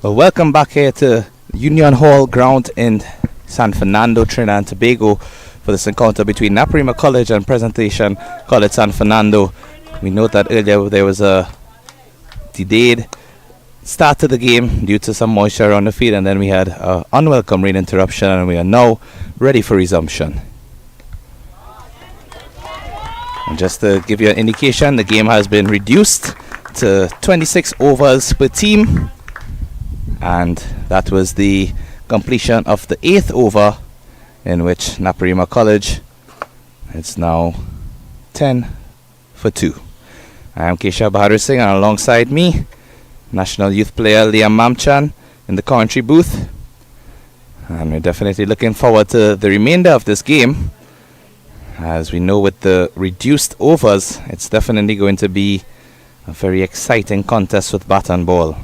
Well, welcome back here to Union Hall ground in San Fernando, Trinidad and Tobago for this encounter between Naparima College and Presentation College San Fernando. We note that earlier there was a delayed start to the game due to some moisture on the field, and then we had an unwelcome rain interruption, and we are now ready for resumption. And just to give you an indication, the game has been reduced to 26 overs per team, and that was the completion of the 8th over, in which Naparima College, it's now 10 for 2. I am Keshav Bahadur Singh, and alongside me, National Youth player Liam Mamchan in the commentary booth. And we're definitely looking forward to the remainder of this game. As we know, with the reduced overs, it's definitely going to be a very exciting contest with bat and ball.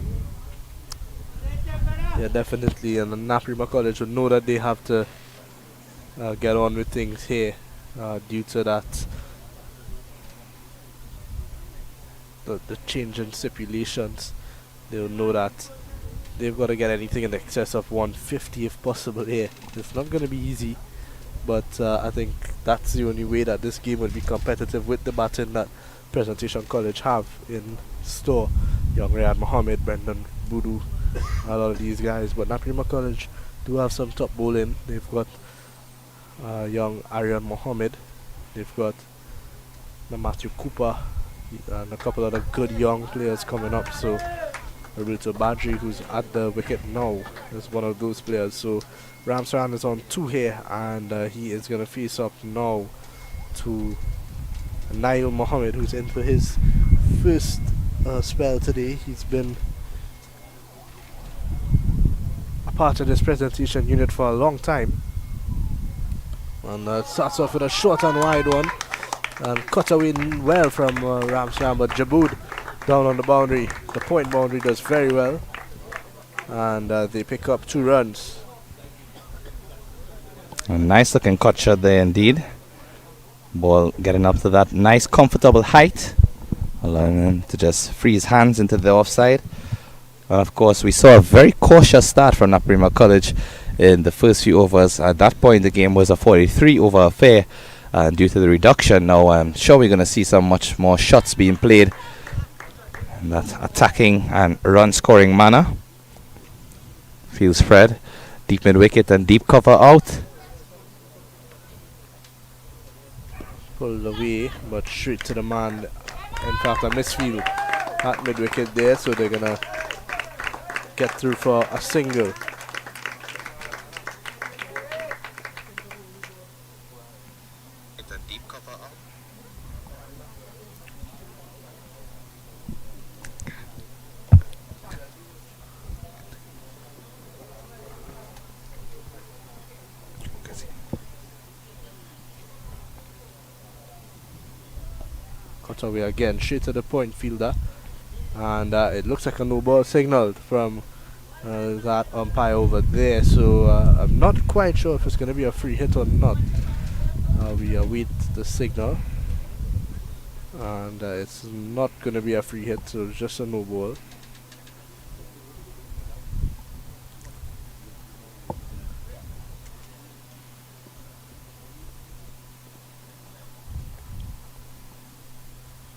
Yeah, definitely, and Naparima College would know that they have to get on with things here due to that the change in stipulations. They'll know that they've got to get anything in excess of 150 if possible here. It's not going to be easy, but I think that's the only way that this game will be competitive with the batting that Presentation College have in store. Young Riyad Mohammed, Brendan Boodoo, a lot of these guys. But Naparima College do have some top bowling. They've got young Aryan Mohammed. They've got Matthew Cooper and a couple other good young players coming up. So Roberto Badri, who's at the wicket now, is one of those players. So Ramsaran is on 2 here, and he is going to face up now to Nail Mohammed, who's in for his first spell today. He's been a part of this presentation unit for a long time. And starts off with a short and wide one, and cut away well from Ramsaran, but Jabood down on the boundary. The point boundary does very well, and they pick up 2 runs. A nice looking cut shot there indeed. Ball getting up to that nice comfortable height, allowing him to just free his hands into the offside. And of course, we saw a very cautious start from Naparima College in the first few overs. At that point, the game was a 43 over affair, and due to the reduction, now I'm sure we're going to see some much more shots being played in that attacking and run scoring manner. Field spread, deep mid wicket and deep cover out. Pulled away, but straight to the man. In fact, a misfield at mid wicket there, so they're gonna get through for a single. Cut away again, straight to the point fielder, and it looks like a no ball signaled from that umpire over there. So I'm not quite sure if it's going to be a free hit or not. We await the signal, and it's not going to be a free hit, so it's just a no ball.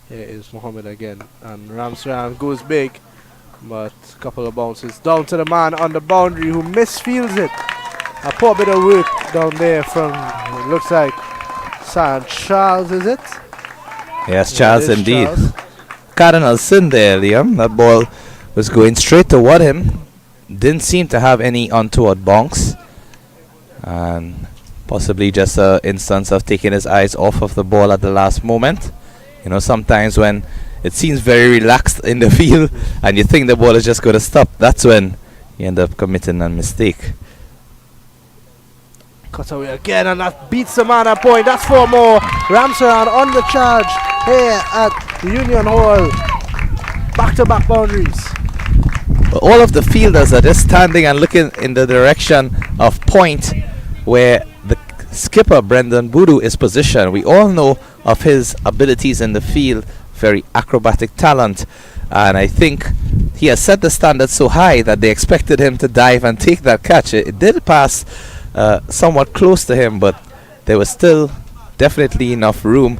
Here is Mohammed again, and Ramsaran goes big, but a couple of bounces down to the man on the boundary who misfields it. A poor bit of work down there from, it looks like San Charles, is it? Yes, Charles indeed. Charles. Cardinal sin there, Liam. That ball was going straight toward him. Didn't seem to have any untoward bonks, and possibly just an instance of taking his eyes off of the ball at the last moment. You know, sometimes when it seems very relaxed in the field and you think the ball is just going to stop, that's when you end up committing a mistake. Cut away again, and that beats the man a point. That's 4 more. Ramsaran on the charge here at Union Hall. Back-to-back boundaries. Well, all of the fielders are just standing and looking in the direction of point where the skipper Brendan Boodoo is positioned. We all know of his abilities in the field, very acrobatic talent, and I think he has set the standard so high that they expected him to dive and take that catch. It did pass somewhat close to him, but there was still definitely enough room.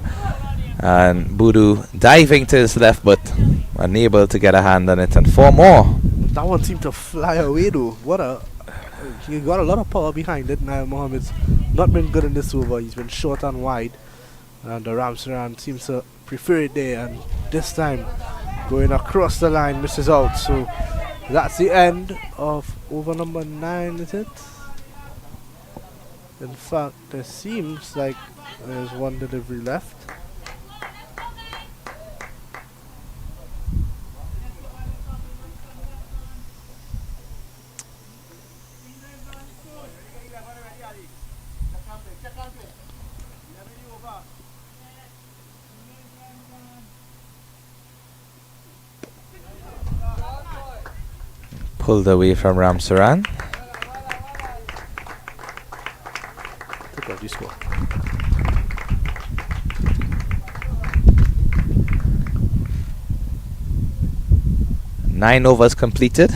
And Boodoo diving to his left, but unable to get a hand on it. And 4 more. That one seemed to fly away though. He got a lot of power behind it. Now Mohammed's not been good in this over. He's been short and wide. And Ramsaran seems to prefer it there. And this time, going across the line, misses out. So that's the end of over number 9, is it? In fact, there seems like there's one delivery left. Pulled away from Ramsaran. Look at this score. 9 overs completed.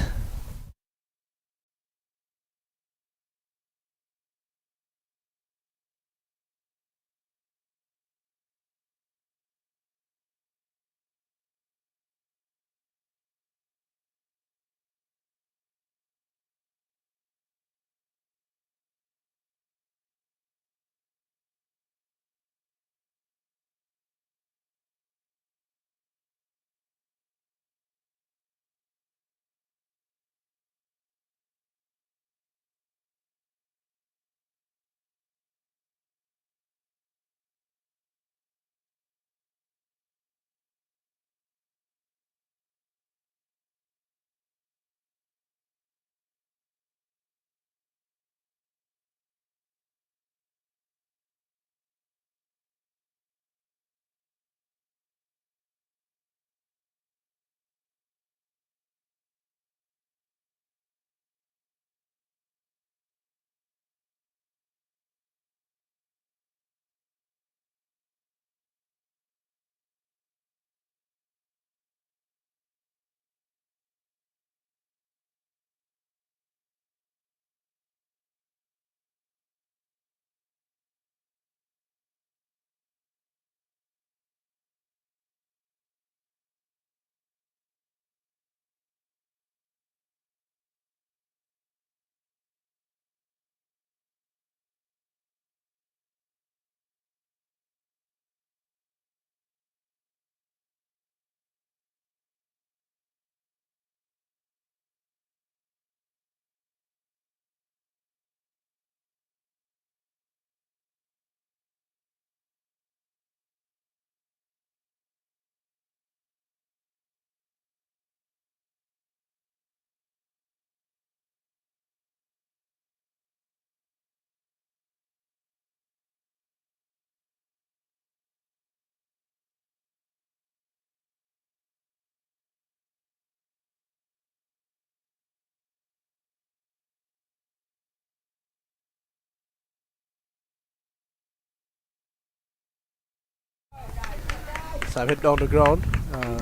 So I've hit down the ground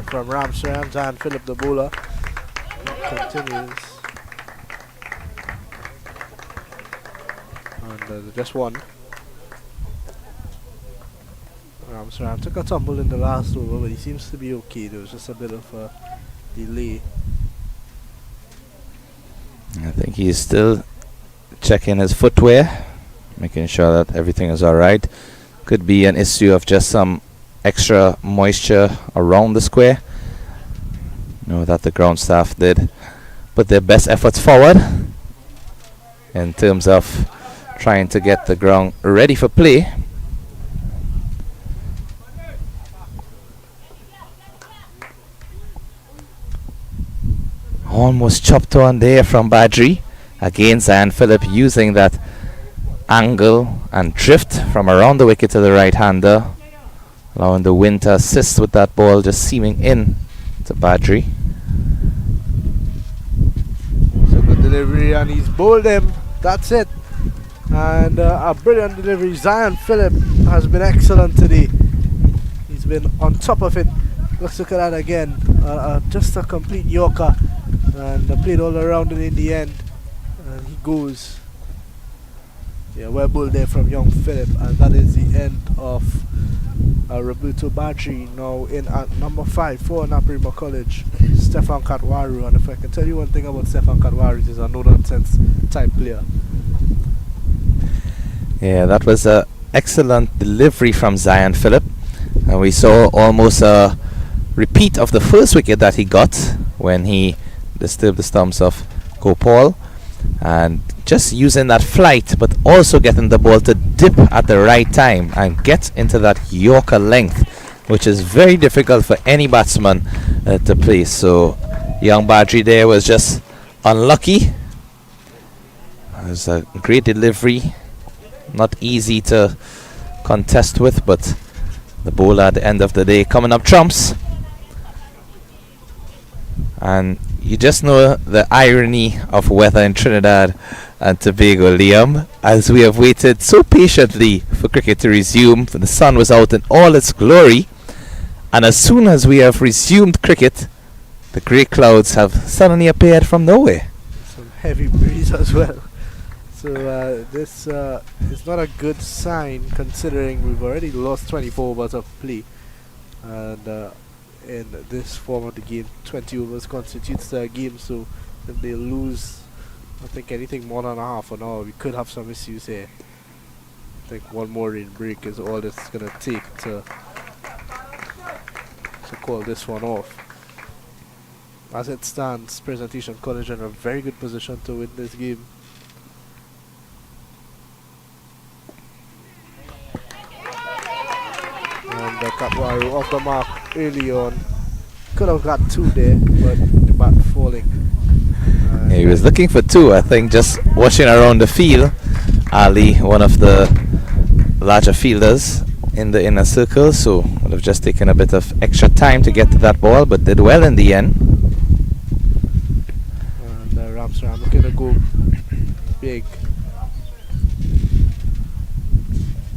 from Ramsaran and Philip the bowler. Continues. And just one. Ramsaran took a tumble in the last over, but he seems to be okay. There was just a bit of a delay. I think he's still checking his footwear, making sure that everything is alright. Could be an issue of just some extra moisture around the square. Know that the ground staff did put their best efforts forward in terms of trying to get the ground ready for play. Almost chopped on there from Badri. Again, Zion Phillip using that angle and drift from around the wicket to the right-hander, allowing the wind to assist with that ball just seaming in to Badri. So good delivery, and he's bowled him. That's it. And a brilliant delivery. Zion Phillip has been excellent today. He's been on top of it. Let's look at that again. Just a complete Yorker. and played all around it in the end. And he goes. Yeah, well bowled there from young Philip, and that is the end of Roberto Badri. Now in at number 5 for Naparima College, Stefan Katwaru. And if I can tell you one thing about Stefan Katwaru, he's a no-nonsense type player. Yeah, that was an excellent delivery from Zion Phillip, and we saw almost a repeat of the first wicket that he got when he disturbed the stumps of Gopal, and just using that flight but also getting the ball to dip at the right time and get into that Yorker length, which is very difficult for any batsman to play. So young Badri there was just unlucky. It was a great delivery, not easy to contest with, but the bowler at the end of the day coming up trumps. And you just know the irony of weather in Trinidad and Tobago, Liam, as we have waited so patiently for cricket to resume. The sun was out in all its glory, and as soon as we have resumed cricket, the grey clouds have suddenly appeared from nowhere. Some heavy breeze as well. So this is not a good sign, considering we've already lost 24 overs of play, and in this form of the game, 20 overs constitutes the game. So if they lose, I think anything more than a half an hour, we could have some issues here. I think one more rain break is all it's gonna take to call this one off. As it stands, Presentation College in a very good position to win this game. And Katwaru off the mark early on. Could have got 2 there, but the bat falling. Yeah, he was looking for 2, I think, just watching around the field. Ali, one of the larger fielders in the inner circle, so would have just taken a bit of extra time to get to that ball, but did well in the end. And Ramsram looking to go big,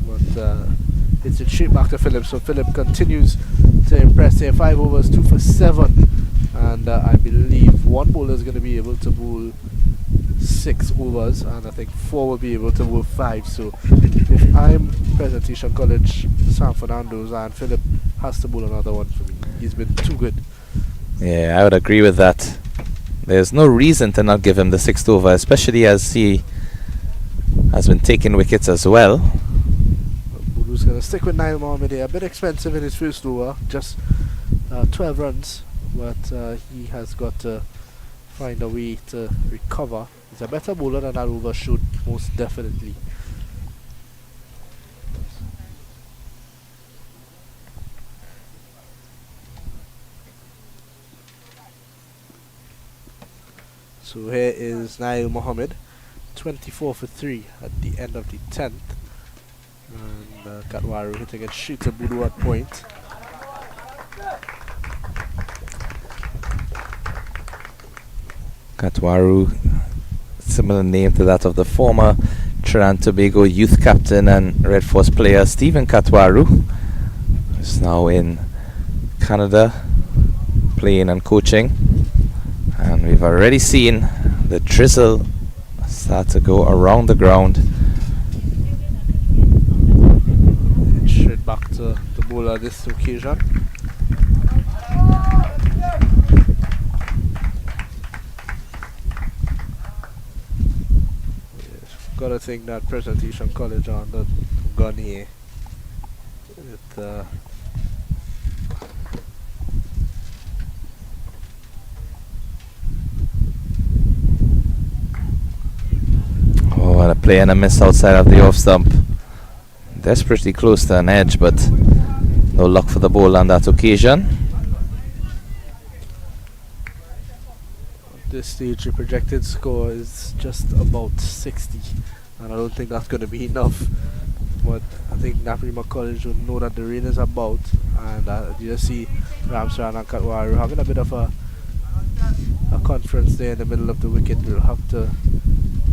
but it's a straight back to Philip. So Philip continues to impress here. 5 overs, 2 for 7, and I believe one bowler is going to be able to bowl 6 overs, and I think 4 will be able to bowl 5. So if I'm Presentation College, San Fernando's, and Philip has to bowl another one for me. He's been too good. Yeah, I would agree with that. There's no reason to not give him the 6th over, especially as he has been taking wickets as well. Budu's going to stick with Nail Mohammed here. A bit expensive in his first over, just 12 runs, but he has got to find a way to recover. He's a better bowler than that over should, most definitely. So here is Nail Mohammed, 24 for 3 at the end of the 10th. And Katwaru hitting it straight to Budu at point. Katwaru, similar name to that of the former Trinidad and Tobago youth captain and Red Force player Stephen Katwaru, who's now in Canada playing and coaching. And we've already seen the drizzle start to go around the ground. Straight back to the bowler this occasion. Gotta think that Presentation College on the gun here. Oh, and a play and a miss outside of the off stump. Desperately close to an edge, but no luck for the bowler on that occasion. At this stage, the projected score is just about 60, and I don't think that's going to be enough. But I think Naparima College will know that the rain is about, and you just see Ramsaran and Katwaru having a bit of a conference there in the middle of the wicket. We'll have to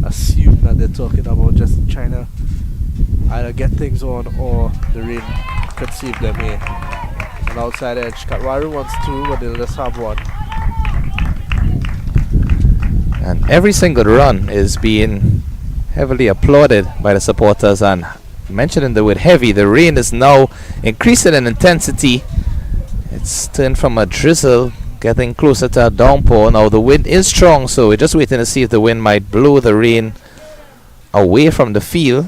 assume that they're talking about just trying to either get things on or the rain could save them here. An outside edge. Katwaru wants 2, but they'll just have 1. And every single run is being heavily applauded by the supporters. And mentioning the word heavy, the rain is now increasing in intensity. It's turned from a drizzle getting closer to a downpour. Now the wind is strong, so we're just waiting to see if the wind might blow the rain away from the field.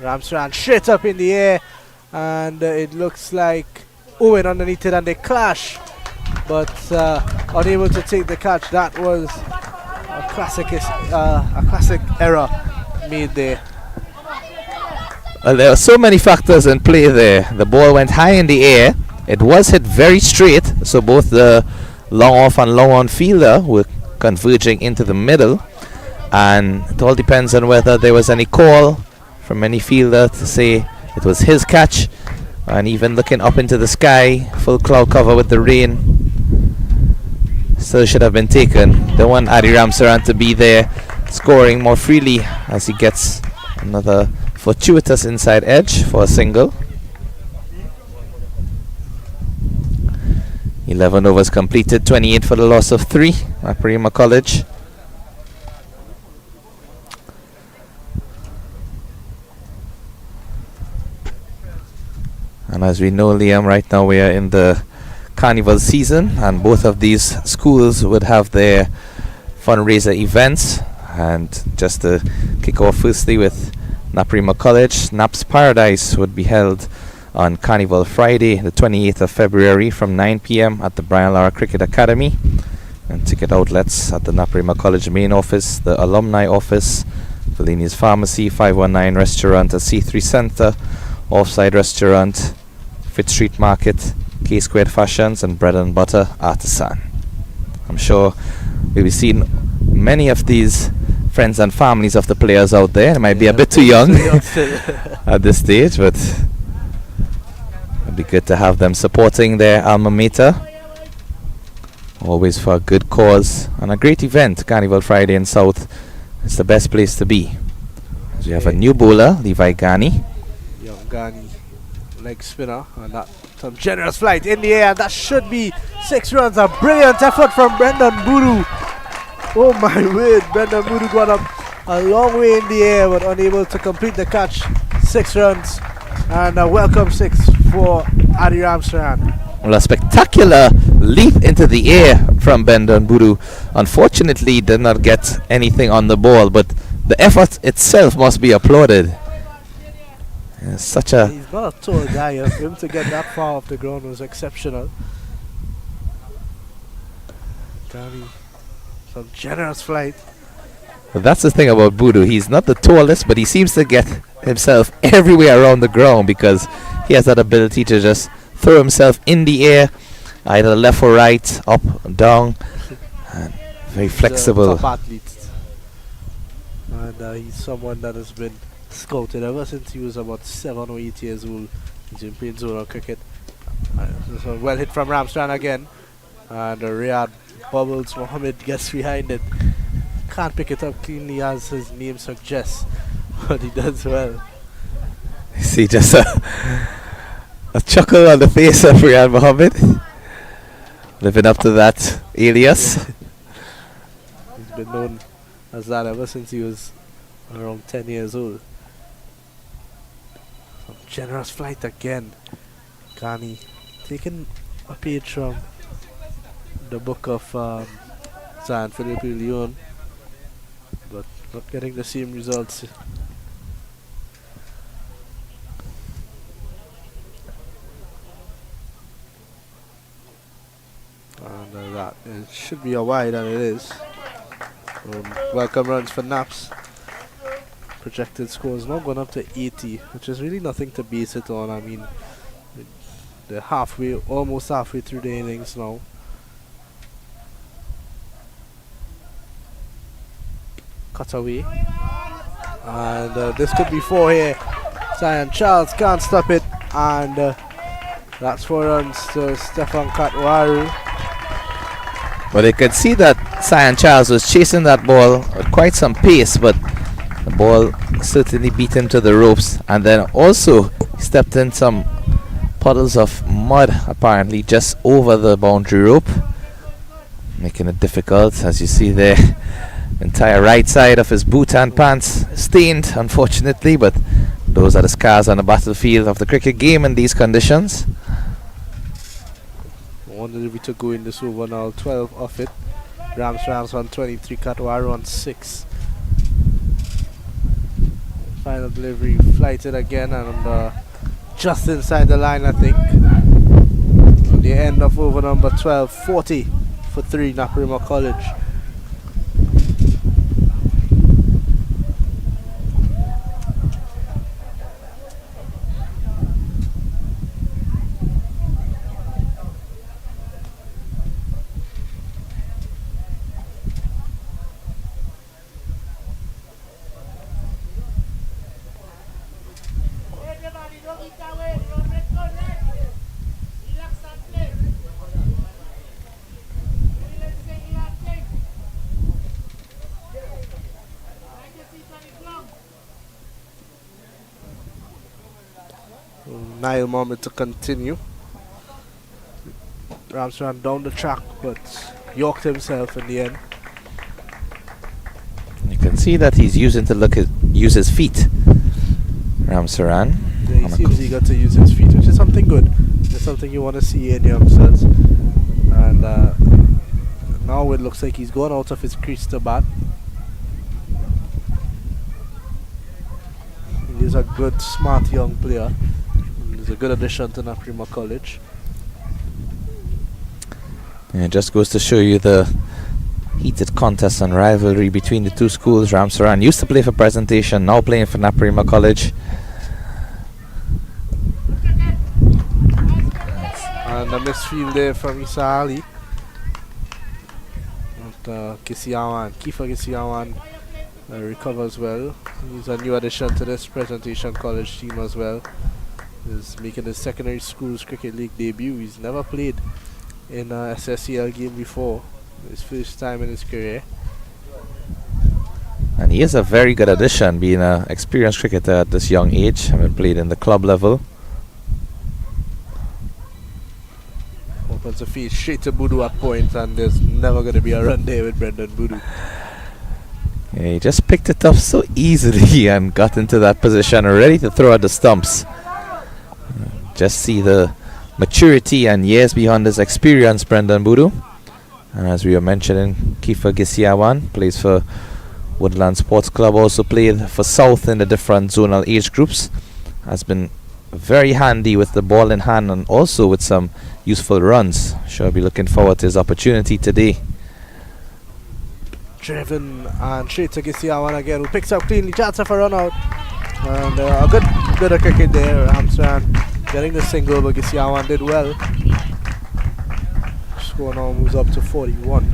Ramsran straight up in the air, and it looks like Owen underneath it, and they clash, but unable to take the catch. That was a classic error made there. Well, there are so many factors in play there. The ball went high in the air. It was hit very straight, so both the long off and long on fielder were converging into the middle, and it all depends on whether there was any call from any fielder to say it was his catch. And even looking up into the sky, full cloud cover with the rain, still should have been taken. Don't want Adi Ramsaran to be there scoring more freely as he gets another fortuitous inside edge for a single. 11 overs completed, 28 for the loss of 3 at Naparima College. And as we know, Liam, right now we are in the carnival season, and both of these schools would have their fundraiser events. And just to kick off firstly with Naparima College, Naps Paradise would be held on Carnival Friday, the 28th of February from 9 p.m. at the Brian Lara Cricket Academy. And ticket outlets at the Naparima College main office, the alumni office, Fellini's Pharmacy, 519 Restaurant at C3 Centre, Offside Restaurant, Fifth Street Market, K Squared Fashions, and Bread and Butter Artisan. I'm sure we'll be seeing many of these friends and families of the players out there. They might be a bit too young at this stage, but it'd be good to have them supporting their alma mater. Always for a good cause and a great event. Carnival Friday in South is the best place to be. So we have a new bowler, Levi Ghani. Young Ghani, leg spinner, and that some generous flight in the air, and that should be 6 runs. A brilliant effort from Brendan Boodoo. Oh my word, Brendan Boodoo got up a long way in the air but unable to complete the catch. 6 runs and a welcome 6 for Adi Ramsaran. Well, a spectacular leap into the air from Brendan Boodoo. Unfortunately, did not get anything on the ball, but the effort itself must be applauded. He's not a tall guy. For him to get that far off the ground was exceptional. Ghani, some generous flight. But that's the thing about Boodoo. He's not the tallest, but he seems to get himself everywhere around the ground because he has that ability to just throw himself in the air, either left or right, up, down, and very flexible. He's a top athlete. And he's someone that has been scouted ever since he was about 7 or 8 years old. He's been playing zonal cricket. So well hit from Ramsran again. And Riyad Bubbles Mohammed gets behind it. Can't pick it up cleanly as his name suggests, but he does well. You see just a chuckle on the face of Riyad Mohammed, living up to that alias. He's been known as that ever since he was around 10 years old. Some generous flight again. Ghani taking a page from the book of San Felipe Leon, but not getting the same results. And that it should be a wide, and it is. Welcome runs for Naps. Projected score is now gone up to 80, which is really nothing to base it on. I mean, they're almost halfway through the innings now. Cut away, and this could be 4 here. Cyan Charles can't stop it, and that's 4 runs to Stefan Katwaru. Well, they could see that Cyan Charles was chasing that ball at quite some pace, but the ball certainly beat him to the ropes, and then also stepped in some puddles of mud apparently just over the boundary rope, making it difficult. As you see there, entire right side of his boot and pants stained, unfortunately, but those are the scars on the battlefield of the cricket game in these conditions. I wonder if we to go in this over now. 12 off it. Rams on 23, Katwaru on 6. Final delivery flighted again and just inside the line, I think. At the end of over number 12, 40 for 3, Naparima College. Niall Mohammed to continue. Rams ran down the track but yorked himself in the end. You can see that he's using to use his feet. Ramsaran. Yeah, he seems eager to use his feet, which is something good. It's something you want to see in youngsters. And now it looks like he's gone out of his crease to bat. He's a good, smart young player. He's a good addition to Naparima College. Yeah, it just goes to show you the heated contest and rivalry between the two schools. Ramsaran used to play for Presentation, now playing for Naparima College. And a misfield there from Isa Ali. Kisiawan, Kifa Kisiawan recovers well. He's a new addition to this Presentation College team as well. He's making his secondary schools cricket league debut. He's never played in a SSCL game before. His first time in his career. And he is a very good addition, being an experienced cricketer at this young age, having played in the club level. Opens a feed straight to Budu at point, and there's never going to be a run there with Brendan Budu. Yeah, he just picked it up so easily and got into that position ready to throw at the stumps. Just see the maturity and years beyond his experience, Brendan Budu. And as we were mentioning, Kifa Gisiawan plays for Woodland Sports Club, also played for South in the different zonal age groups. Has been very handy with the ball in hand and also with some useful runs. Sure, be looking forward to his opportunity today. Driven and straight to Gisiawan again, who picks up cleanly, chance of a run out. And a good bit of cricket there. Amsterdam getting the single, but Gisiawan did well. Score now moves up to 41.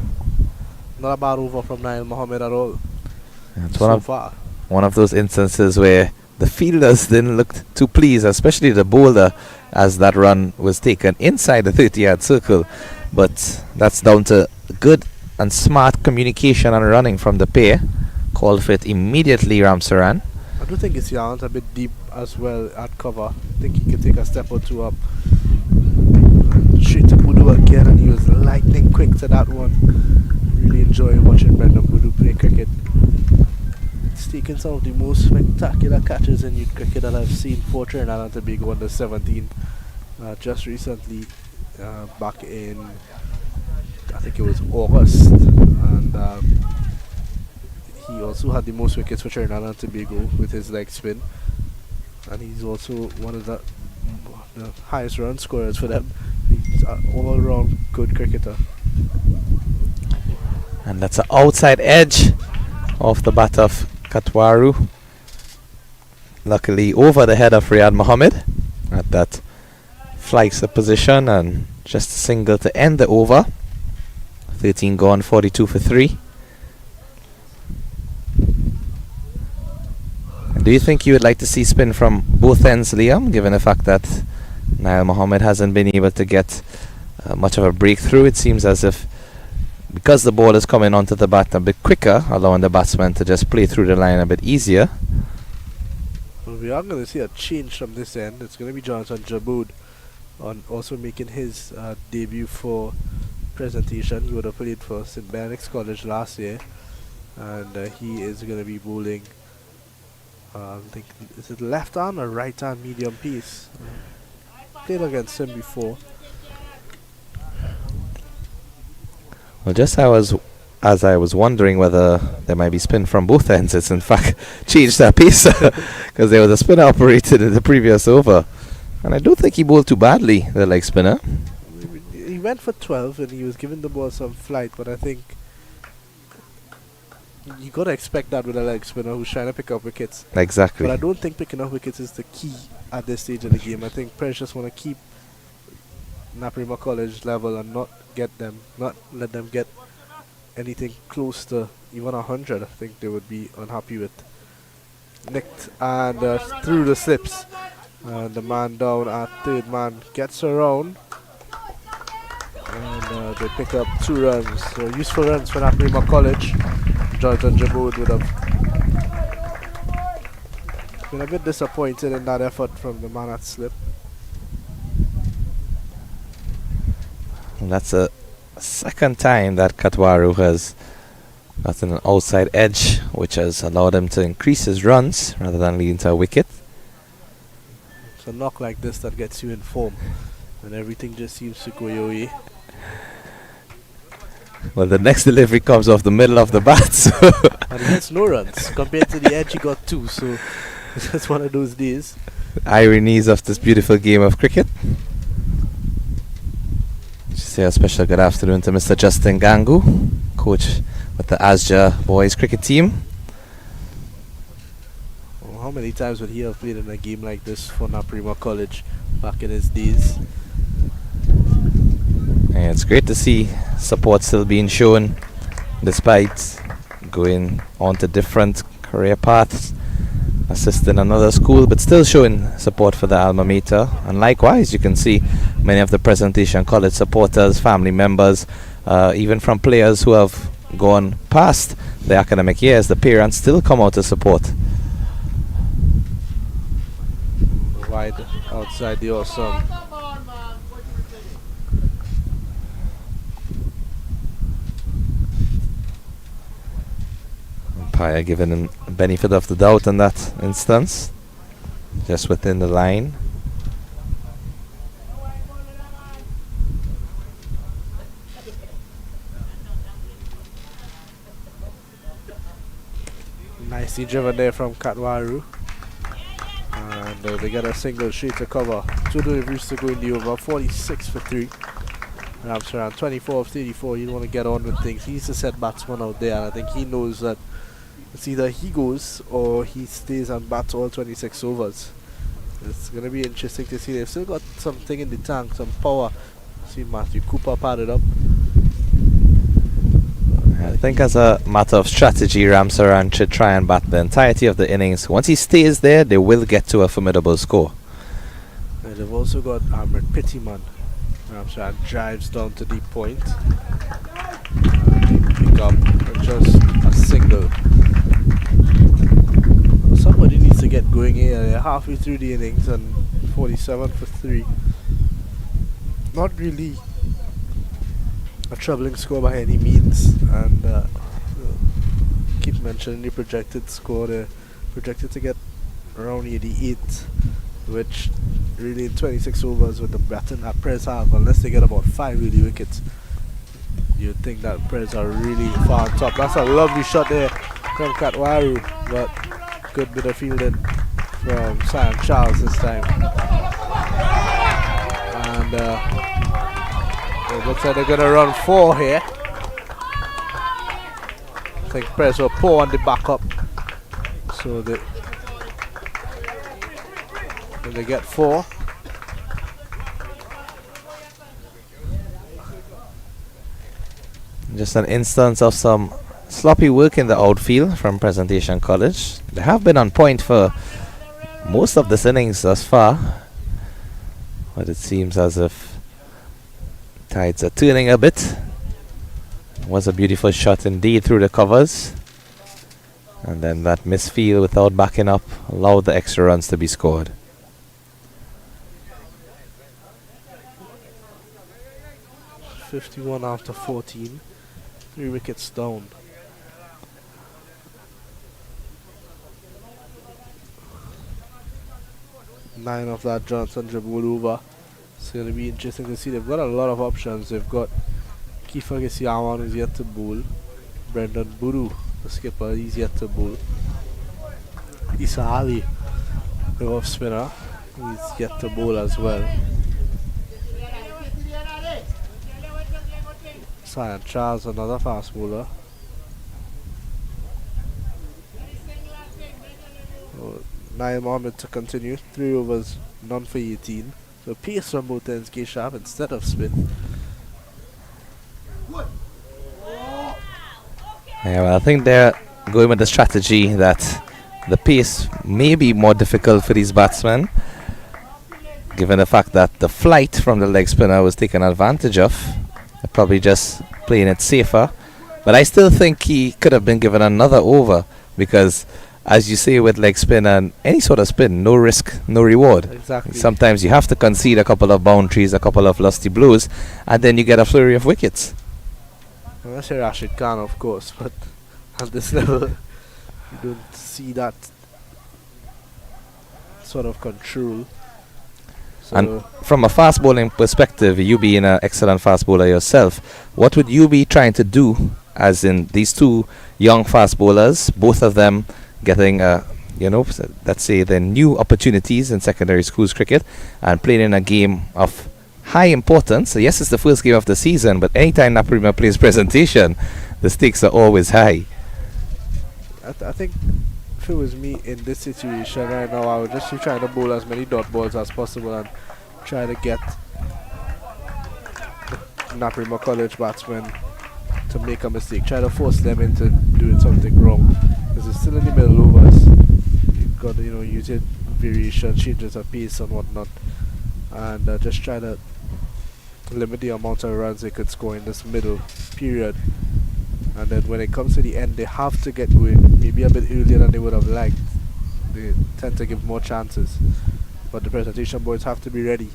Not a bad over from Nail Mohammed at all. It's so far. One of those instances where the fielders didn't look too pleased, especially the bowler, as that run was taken inside the 30-yard circle. But that's down to good and smart communication and running from the pair. Called for it immediately, Ramsaran. I do think Gisiawan's a bit deep as well at cover. I think he can take a step or two up. Straight to Budu again, and he was lightning quick to that one. Really enjoy watching Brendan Budu play cricket. He's taken some of the most spectacular catches in youth cricket that I've seen for Trinidad and Tobago under 17. Just recently, back in, I think it was August, and he also had the most wickets for Trinidad and Tobago with his leg spin, and he's also one of the highest run scorers for them. He's an all-round good cricketer. And that's an outside edge off the bat of Katwaru. Luckily over the head of Riyad Mohammed at that flights position, and just a single to end the over. 13 gone, 42 for 3. And do you think you would like to see spin from both ends, Liam, given the fact that Nail Mohammed hasn't been able to get much of a breakthrough? It seems as if, because the ball is coming onto the bat a bit quicker, allowing the batsman to just play through the line a bit easier. Well, we are going to see a change from this end. It's going to be Jonathan Jaboud also making his debut for presentation. He would have played for St. Benedict's College last year, and he is going to be bowling. I think is it left arm or right arm medium piece. Played against him before. Well, just as I was wondering whether there might be spin from both ends, it's in fact changed that pace because there was a spinner operated in the previous over, and I don't think he bowled too badly, the leg spinner. He went for 12 and he was giving the ball some flight, but I think you gotta expect that with a leg spinner who's trying to pick up wickets. Exactly. But I don't think picking up wickets is the key at this stage of the game. I think Prez just want to keep Naparima College level and not let them get anything close to even 100. I think they would be unhappy with. Nicked and through the slips, and the man down at third man gets around, and they pick up 2 runs. So useful runs for Naparima College. Jonathan Jaboud would have been a bit disappointed in that effort from the man at slip. And that's a second time that Katwaru has gotten an outside edge, which has allowed him to increase his runs rather than leading to a wicket. It's a knock like this that gets you in form, and everything just seems to go your way. Well, the next delivery comes off the middle of the bat, so and he gets no runs. Compared to the edge, he got 2, so it's just one of those days. Ironies of this beautiful game of cricket. Just say a special good afternoon to Mr. Justin Gangu, coach with the Asja boys cricket team. Well, how many times would he have played in a game like this for Naparima College back in his days? And it's great to see support still being shown despite going on to different career paths, assisting another school, but still showing support for the alma mater. And likewise, you can see many of the Presentation College supporters, family members, even from players who have gone past the academic years, the parents still come out to support. Wide outside the awesome. Umpire giving him benefit of the doubt in that instance, just within the line. Nicely driven there from Katwaru, and they get a single straight to cover. 2 deliveries to go in the over. 46 for 3. Rams around 24 of 34. You don't want to get on with things. He's the set batsman out there, and I think he knows that it's either he goes or he stays and bats all 26 overs. It's going to be interesting to see. They've still got something in the tank, some power. See Matthew Cooper padded up. I think as a matter of strategy, Ramsaran should try and bat the entirety of the innings. Once he stays there, they will get to a formidable score. And they've also got Ahmed Pittyman. Ramsaran drives down to deep point. They pick up just a single. Somebody needs to get going here. They're halfway through the innings and 47 for 3. Not really a troubling score by any means, and keep mentioning the projected score. They're projected to get around 88, which really in 26 overs with the baton that Prez have, unless they get about 5 really wickets, you'd think that Prez are really far on top. That's a lovely shot there from Katwaru, but good bit of fielding from Sam Charles this time. And it looks like they're going to run 4 here. I think Prez were poor on the backup, so they get 4. Just an instance of some sloppy work in the outfield from Presentation College. They have been on point for most of this innings thus far, but it seems as if tides are turning a bit. Was a beautiful shot indeed through the covers, and then that misfield without backing up allowed the extra runs to be scored. 51 after 14. 3 wickets down. Nine of that Johnson dribbled over. It's going to be interesting to see. They've got a lot of options. They've got Kiefer Gisiawan, who's yet to bowl. Brendan Buru, the skipper, he's yet to bowl. Isa Ali, the off spinner, he's yet to bowl as well. Cyan Charles, another fast bowler. Naim Ahmed to continue. 3 overs, none for 18. So pace from both ends, K-Sharp instead of spin. Yeah, well, I think they're going with the strategy that the pace may be more difficult for these batsmen, given the fact that the flight from the leg spinner was taken advantage of. They're probably just playing it safer. But I still think he could have been given another over because, as you say, with leg spin and any sort of spin, no risk, no reward. Exactly. Sometimes you have to concede a couple of boundaries, a couple of lusty blows, and then you get a flurry of wickets. Unless you're Rashid Khan, of course, but at this level, you don't see that sort of control. So And from a fast bowling perspective, you being an excellent fast bowler yourself, what would you be trying to do, as in these two young fast bowlers, both of them getting, let's say, their new opportunities in secondary schools cricket and playing in a game of high importance? So yes, it's the first game of the season, but anytime Naparima plays presentation, the stakes are always high. I think if it was me in this situation right now, I would just be trying to bowl as many dot balls as possible and try to get the Naparima College batsmen to make a mistake. Try to force them into doing something wrong. Because it's still in the middle overs. You've got to, use it variation, changes of pace and whatnot. And just try to limit the amount of runs they could score in this middle period. And then when it comes to the end, they have to get going maybe a bit earlier than they would have liked. They tend to give more chances, but the presentation boys have to be ready.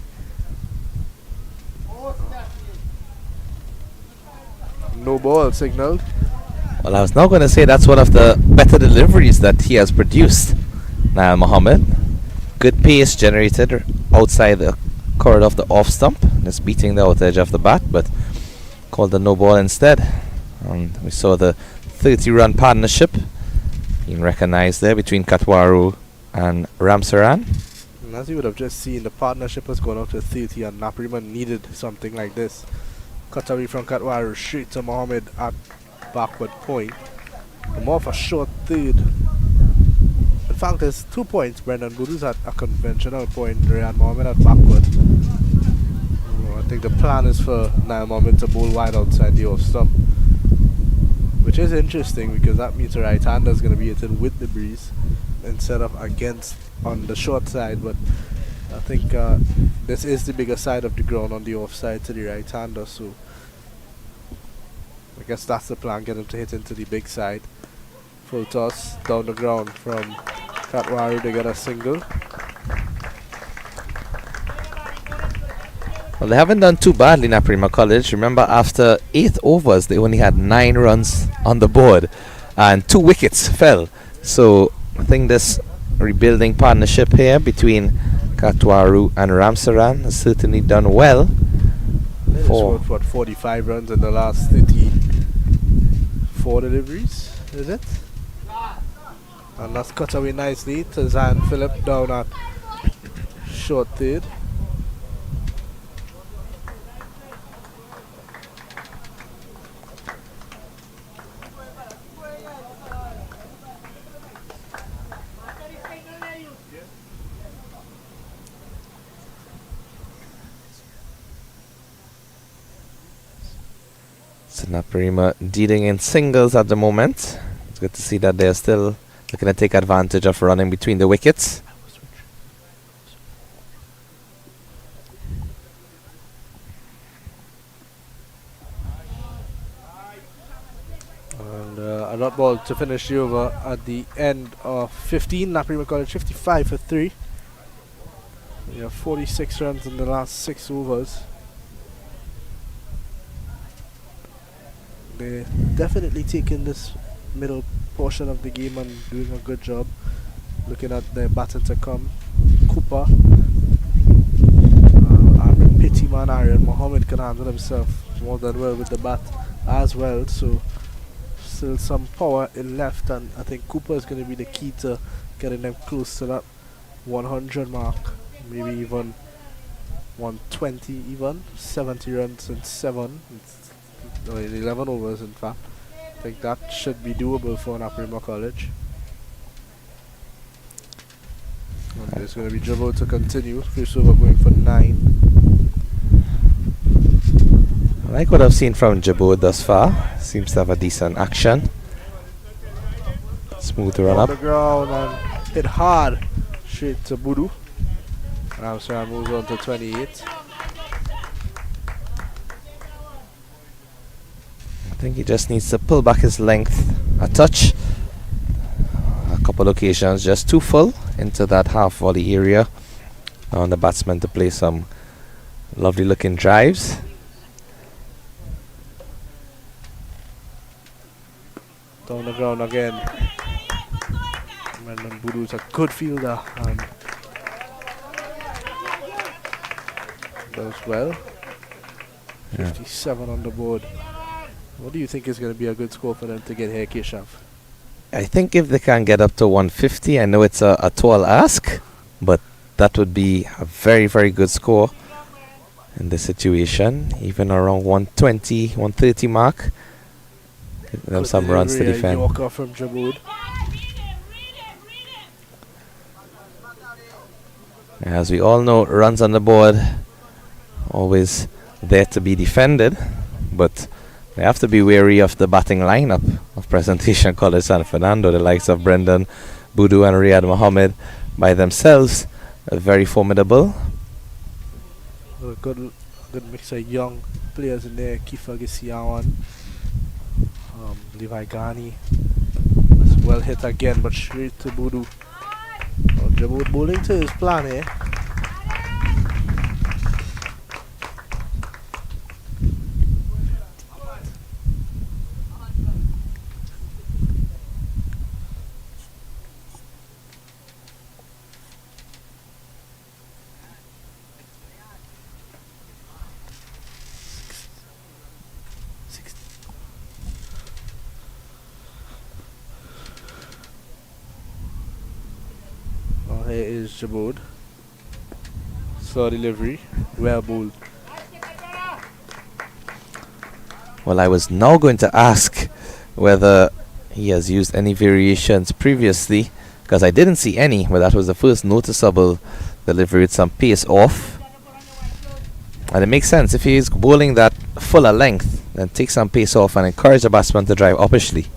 No ball signal. Well, I was now going to say that's one of the better deliveries that he has produced, Nail Mohammed. Good pace generated outside the corridor of the off stump, just beating the outer edge of the bat, but called the no ball instead. And we saw the 30-run partnership being recognized there between Katwaru and Ramsaran. And as you would have just seen, the partnership has gone up to 30 and Naparima needed something like this. Cut away from Katwaru straight to Mohammed at backward point. More of a short third. In fact, there's 2 points. Brendan Budu's at a conventional point. Ryan Mohammed at backward. I think the plan is for Nail Mohammed to bowl wide outside the off stump, which is interesting because that means the right hander is going to be hitting with the breeze instead of against on the short side. But I think this is the bigger side of the ground on the offside to the right hander, so I guess that's the plan, get him to hit into the big side. Full toss down the ground from Katwaru, they get a single. Well, they haven't done too badly, Naparima College. Remember, after 8 overs, they only had 9 runs on the board and 2 wickets fell. So I think this rebuilding partnership here between Katwaru and Ramsaran has certainly done well. They scored, what, 45 runs in the last 34 deliveries, is it? And that's cut away nicely to Zion Phillip down at short third. So Naparima dealing in singles at the moment. It's good to see that they're still looking to take advantage of running between the wickets. And a dot ball to finish the over at the end of 15. Naparima College 55 for 3. We have 46 runs in the last 6 overs. They're definitely taking this middle portion of the game and doing a good job. Looking at their batter to come, Cooper. Aaron Pittyman, Aaron Mohammed can handle himself more than well with the bat as well. So still some power in left, and I think Cooper is going to be the key to getting them close to that 100 mark, maybe even 120, even 70 runs in 11 overs in fact. I think that should be doable for Naparima College. And there's going to be dribble to continue. First over going for 9. I like what I've seen from Jabot thus far. Seems to have a decent action. Smooth run up. On the ground and hit hard straight to Budu. Ramsar moves on to 28. I think he just needs to pull back his length a touch. A couple occasions just too full into that half volley area. On the batsman to play some lovely looking drives. Down the ground again. Brendan Budu's a good fielder and does well. 57 on the board. What do you think is going to be a good score for them to get here, Keshav? I think if they can get up to 150, I know it's a tall ask, but that would be a very, very good score in this situation. Even around 120, 130 mark. Give them some runs to defend. Yorker from Jabud. As we all know, runs on the board always there to be defended, but they have to be wary of the batting lineup of Presentation College San Fernando. The likes of Brendan Budu and Riyad Mohammed by themselves are very formidable. A good mix of young players in there. Kifa Gisiawan, Levi Ghani. It's well hit again, but straight to Budu. Jabud bowling to his plan here. Here is Jabud. Slow delivery. Well bowled. Well, I was now going to ask whether he has used any variations previously, because I didn't see any, but that was the first noticeable delivery with some pace off. And it makes sense if he is bowling that fuller length, then take some pace off and encourage the batsman to drive uppishly.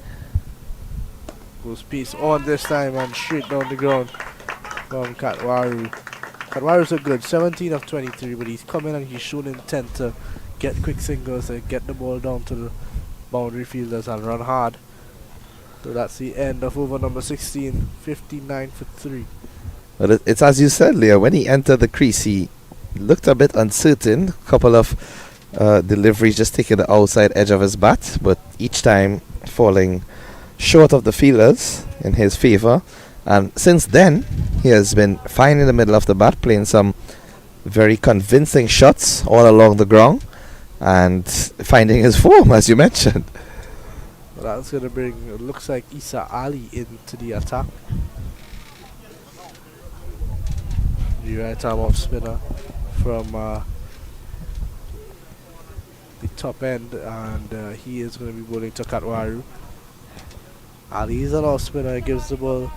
Goes pace on this time and straight down the ground from Katwaru. Katwaru's a good 17 of 23, but he's come in and he's shown intent to get quick singles and get the ball down to the boundary fielders and run hard. So that's the end of over number 16, 59 for 3. Well, it's as you said, Leah, when he entered the crease, he looked a bit uncertain. A couple of deliveries just taking the outside edge of his bat, but each time falling short of the fielders in his favour. And since then, he has been fine in the middle of the bat, playing some very convincing shots all along the ground and finding his form, as you mentioned. Well, that's going to bring, it looks like Isa Ali into the attack. The right arm off spinner from the top end, and he is going to be bowling to Katwaru. Ali is an off spinner, gives the ball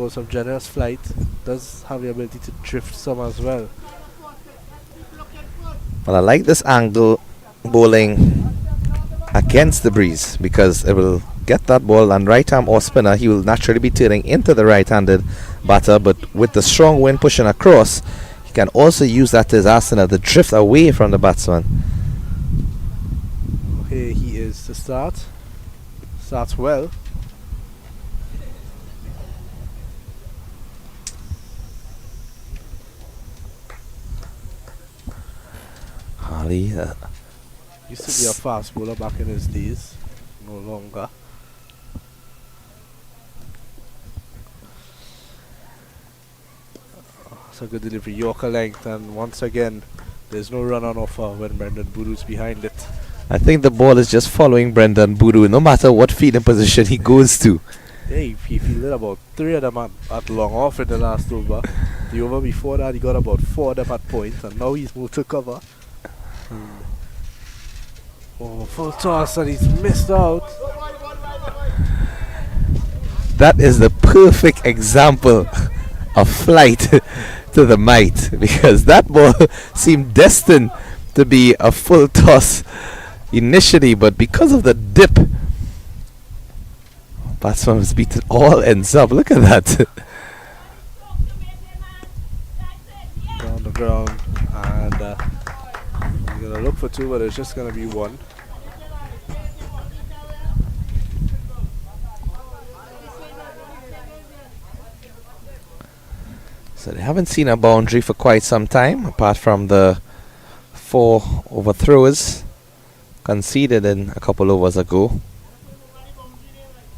some generous flight, does have the ability to drift some as well. Well, I like this angle bowling against the breeze, because it will get that ball, and right arm or spinner, he will naturally be turning into the right-handed batter, but with the strong wind pushing across, he can also use that to his arsenal to drift away from the batsman. Here he is to start. Starts well. Ali, Used to be a fast bowler back in his days. No longer. It's a good delivery. Yorker length, and once again, there's no run on offer when Brendan Boodoo's behind it. I think the ball is just following Brendan Boodoo no matter what fielding position he goes to. Yeah, he fielded about 3 of them at long off in the last over. The over before that, he got about 4 of them at point, and now he's moved to cover. Full toss, and he's missed out. That is the perfect example of flight to the might, because that ball seemed destined to be a full toss initially, but because of the dip, batsman was beaten all ends up. Look at that. Down the ground, and you're gonna look for 2, but it's just gonna be 1. So they haven't seen a boundary for quite some time, apart from the 4 overthrows conceded in a couple overs ago.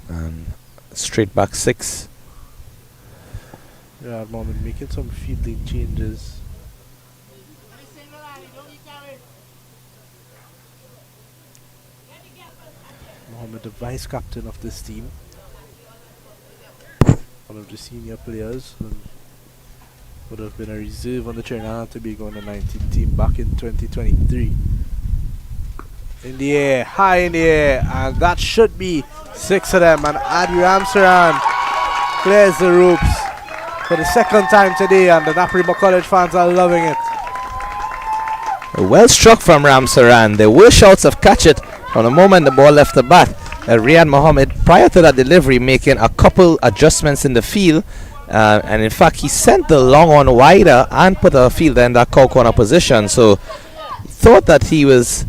And straight back 6. Yeah, Mohammed making some fielding changes. Mohammed, the vice captain of this team, one of the senior players, and would have been a reserve on the Trinidad and Tobago under 19 team back in 2023. In the air, high in the air, and that should be 6 of them. And Adi Ramsaran clears the ropes for the second time today, and the Naparima College fans are loving it. Well struck from Ramsaran. There were shouts of catch it from the moment the ball left the bat. Riyad Mohammed, prior to that delivery, making a couple adjustments in the field. And in fact, he sent the long on wider and put a fielder in that cow corner position. So thought that he was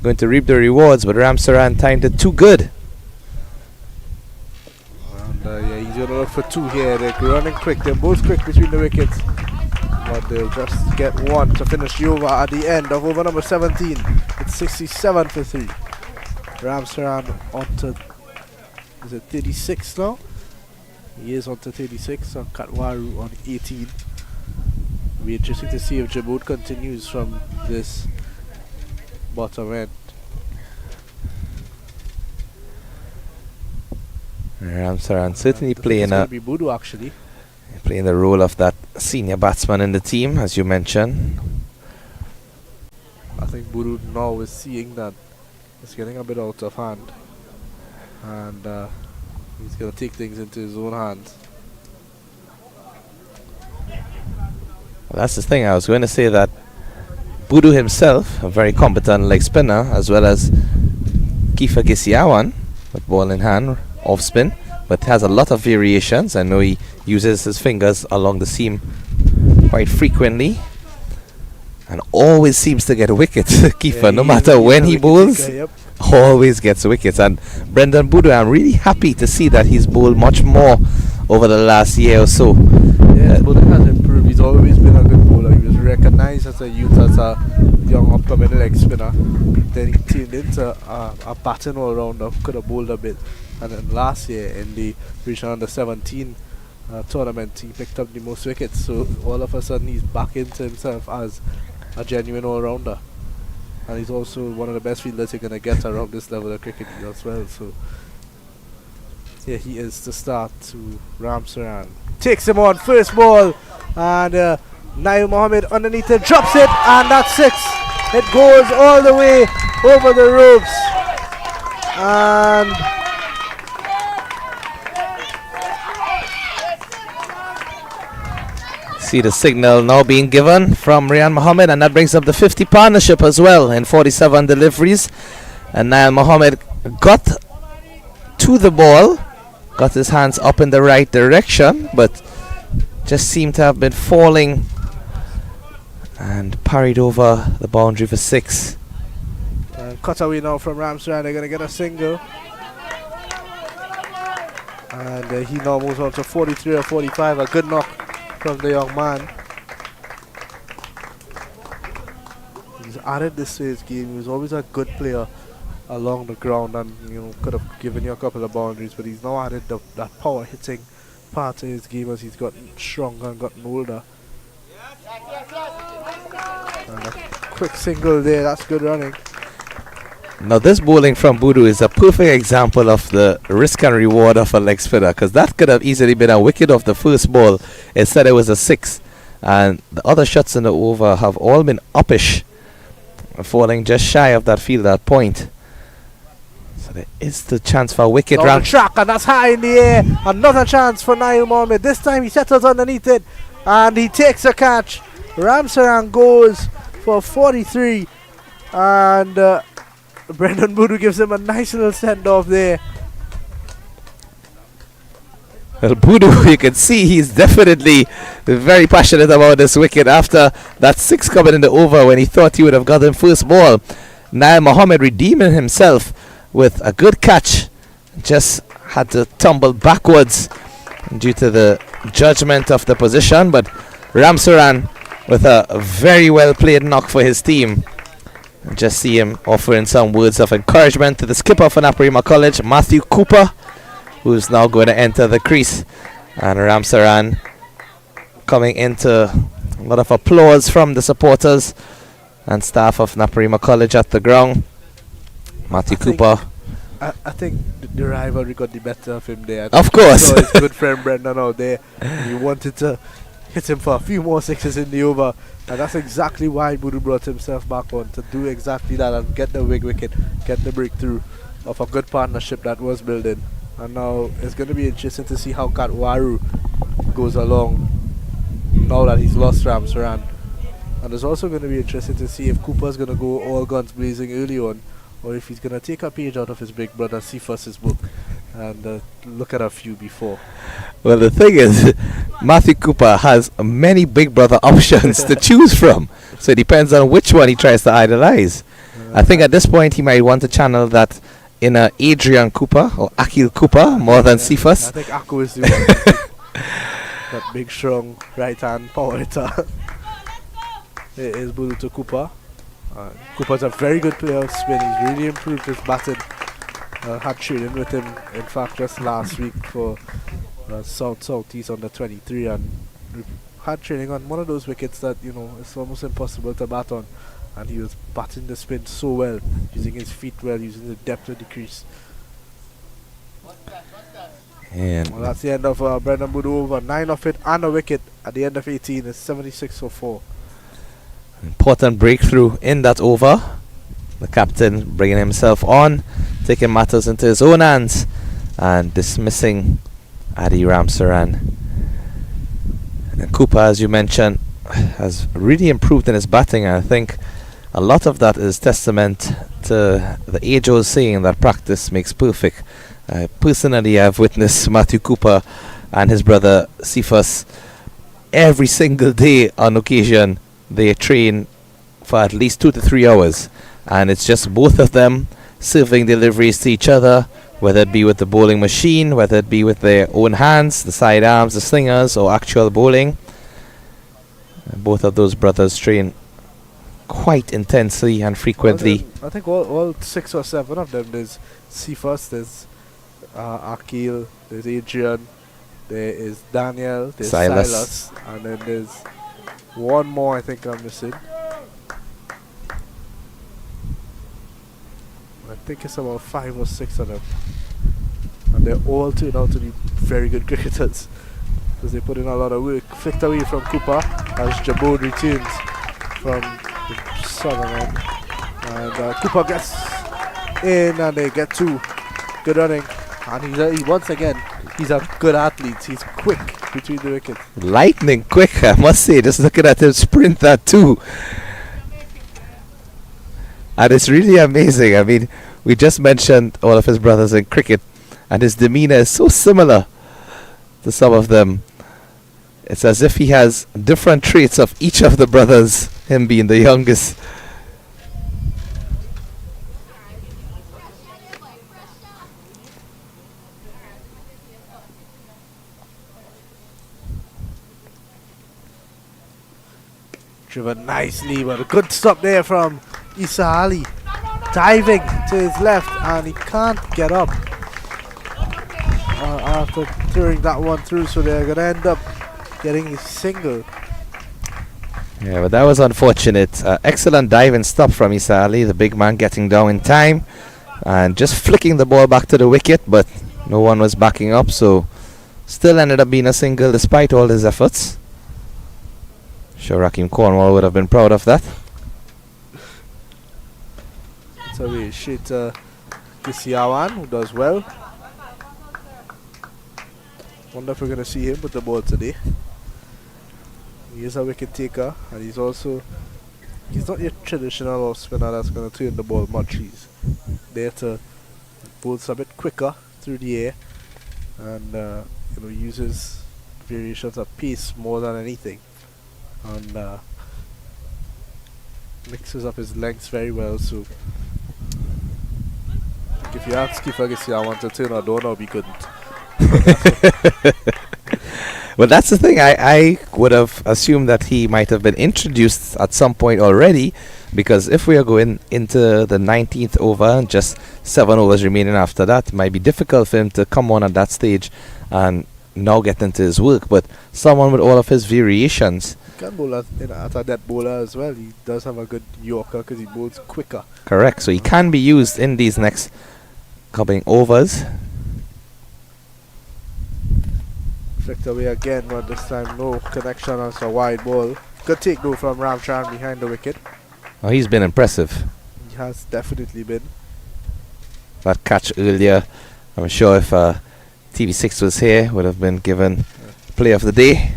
going to reap the rewards, but Ramsaran timed it too good. And yeah, he's going to look for 2 here. They're running quick. They're both quick between the wickets, but they'll just get 1 to finish the over at the end of over number 17. It's 67 for 3. Ramsaran on to, is it 36 now? He is on to 36, and Katwaru on 18. It'll be interesting to see if Djibouti continues from this bottom end. Ramsaran certainly playing playing the role of that senior batsman in the team, as you mentioned. I think Boodoo now is seeing that it's getting a bit out of hand, and he's going to take things into his own hands. Well, that's the thing. I was going to say that Boodoo himself, a very competent leg spinner, as well as Kifa Gisiawan, with ball in hand, off spin, but has a lot of variations. I know he uses his fingers along the seam quite frequently, and always seems to get wickets. Kifa, Yeah, no matter when he bowls, kicker, yep. always gets wickets. And Brendan Boodoo, I'm really happy to see that he's bowled much more over the last year or so. Yeah, his bowling has improved. He's always been a good bowler. He was recognized as a youth, as a young upcoming leg spinner. Then he turned into a batting all-rounder who could have bowled a bit. And then last year in the Regional Under 17 tournament, he picked up the most wickets. So all of a sudden he's back into himself as a genuine all-rounder. And he's also one of the best fielders you're going to get around this level of cricket as well. So yeah, he is the start to Ramsaran. Takes him on, first ball, and Nail Mohammed underneath it, drops it, and that's 6. It goes all the way over the ropes. And see the signal now being given from Riyad Mohammed, and that brings up the 50 partnership as well in 47 deliveries. And Nail Mohammed got to the ball, got his hands up in the right direction, but just seemed to have been falling and parried over the boundary for 6. Cut away now from Ramsaran. They're going to get a single. And he now moves on to 43 or 45. A good knock from the young man. He's added this to his game. He was always a good player along the ground and could have given you a couple of boundaries, but he's now added that power hitting part to his game as he's gotten stronger and gotten older. And a quick single there, that's good running. Now this bowling from Boodoo is a perfect example of the risk and reward of a leg spinner, because that could have easily been a wicket off the first ball. Instead it was a 6, and the other shots in the over have all been uppish, falling just shy of that field at point. So there is the chance for a wicket on the track, and that's high in the air. Another chance for Nail Mohammed. This time he settles underneath it and he takes a catch. Ramsaran goes for 43, and Brendan Boodoo gives him a nice little send-off there. Well, Boodoo, you can see he's definitely very passionate about this wicket after that 6 coming in the over when he thought he would have gotten first ball. Nail Mohammed redeeming himself with a good catch. Just had to tumble backwards due to the judgment of the position, but Ramsaran with a very well played knock for his team. Just see him offering some words of encouragement to the skipper for Naparima College, Matthew Cooper, who's now going to enter the crease. And Ramsaran coming into a lot of applause from the supporters and staff of Naparima College at the ground. Matthew Cooper. I think the rivalry got the better of him there. Of course. So his good friend Brendan out there. He wanted to hit him for a few more 6s in the over, and that's exactly why Boodoo brought himself back on, to do exactly that and get the big wicket, get the breakthrough of a good partnership that was building. And now it's going to be interesting to see how Katwaru goes along now that he's lost Ramsaran. And it's also going to be interesting to see if Cooper's going to go all guns blazing early on, or if he's going to take a page out of his big brother Cephas's book and look at a few before. Well, the thing is, Matthew Cooper has many big brother options to choose from, so it depends on which one he tries to idolize. I think at this point he might want to channel that inner Adrian Cooper or Akil Cooper more than Cephas. I think Akko is the one. That big strong right hand power hitter. It is Boodoo to Cooper. Cooper's a very good player of spin. He's really improved his batting. Had training with him, in fact, just last week for Southeast under 23, and had training on one of those wickets that it's almost impossible to bat on, and he was batting the spin so well, using his feet well, using the depth of the crease. And well, that's the end of Brendan Boodoo over. 9 of it and a wicket at the end of 18. It's 76 for 4. important breakthrough in that over. The captain bringing himself on, taking matters into his own hands and dismissing Adi Ramsaran. And Cooper, as you mentioned, has really improved in his batting, and I think a lot of that is testament to the age-old saying that practice makes perfect. Personally, I've witnessed Matthew Cooper and his brother Cephas every single day. On occasion they train for at least 2 to 3 hours, and it's just both of them serving deliveries to each other, whether it be with the bowling machine, whether it be with their own hands, the side arms, the slingers, or actual bowling. And both of those brothers train quite intensely and frequently. I think all 6 or 7 of them. There's Cephas, there's Akil, there's Adrian, there is Daniel, there's Silas, and then there's one more I think I'm missing. I think it's about 5 or 6 of them, and they're all turned out to be very good cricketers because they put in a lot of work. Flicked away from Cooper as Jabode returns from the southern end, and Cooper gets in and they get 2. Good running, and he once again, he's a good athlete. He's quick between the wickets. Lightning quick, I must say. Just looking at him sprint that too. And it's really amazing. I mean, we just mentioned all of his brothers in cricket, and his demeanor is so similar to some of them. It's as if he has different traits of each of the brothers, him being the youngest. Driven nicely, but a good stop there from Issa Ali. Diving to his left, and he can't get up after throwing that one through, so they're going to end up getting a single. Yeah, but that was unfortunate. Excellent dive and stop from Issa Ali, the big man getting down in time and just flicking the ball back to the wicket, but no one was backing up, so still ended up being a single despite all his efforts. Sure, Raheem Cornwall would have been proud of that. So we shoot Kisiawan, who does well. Wonder if we're going to see him with the ball today. He is a wicket taker, and he's not your traditional off spinner that's going to turn the ball much. He's there to bowl a bit quicker through the air, and uses variations of pace more than anything, and mixes up his lengths very well. So I think if you ask Kiefer Kisiawan to turn a door now, we couldn't. Well, that's the thing. I would have assumed that he might have been introduced at some point already, because if we are going into the 19th over and just 7 overs remaining after that, it might be difficult for him to come on at that stage and now get into his work. But someone with all of his variations. He can bowl at a dead bowler as well. He does have a good Yorker because he bowls quicker. Correct. So he can be used in these next coming overs. Flicked away again, but this time no connection on a wide ball. Good take though from Ramcharan behind the wicket. Oh, he's been impressive. He has definitely been. That catch earlier, I'm sure if TV6 was here, would have been given play of the day.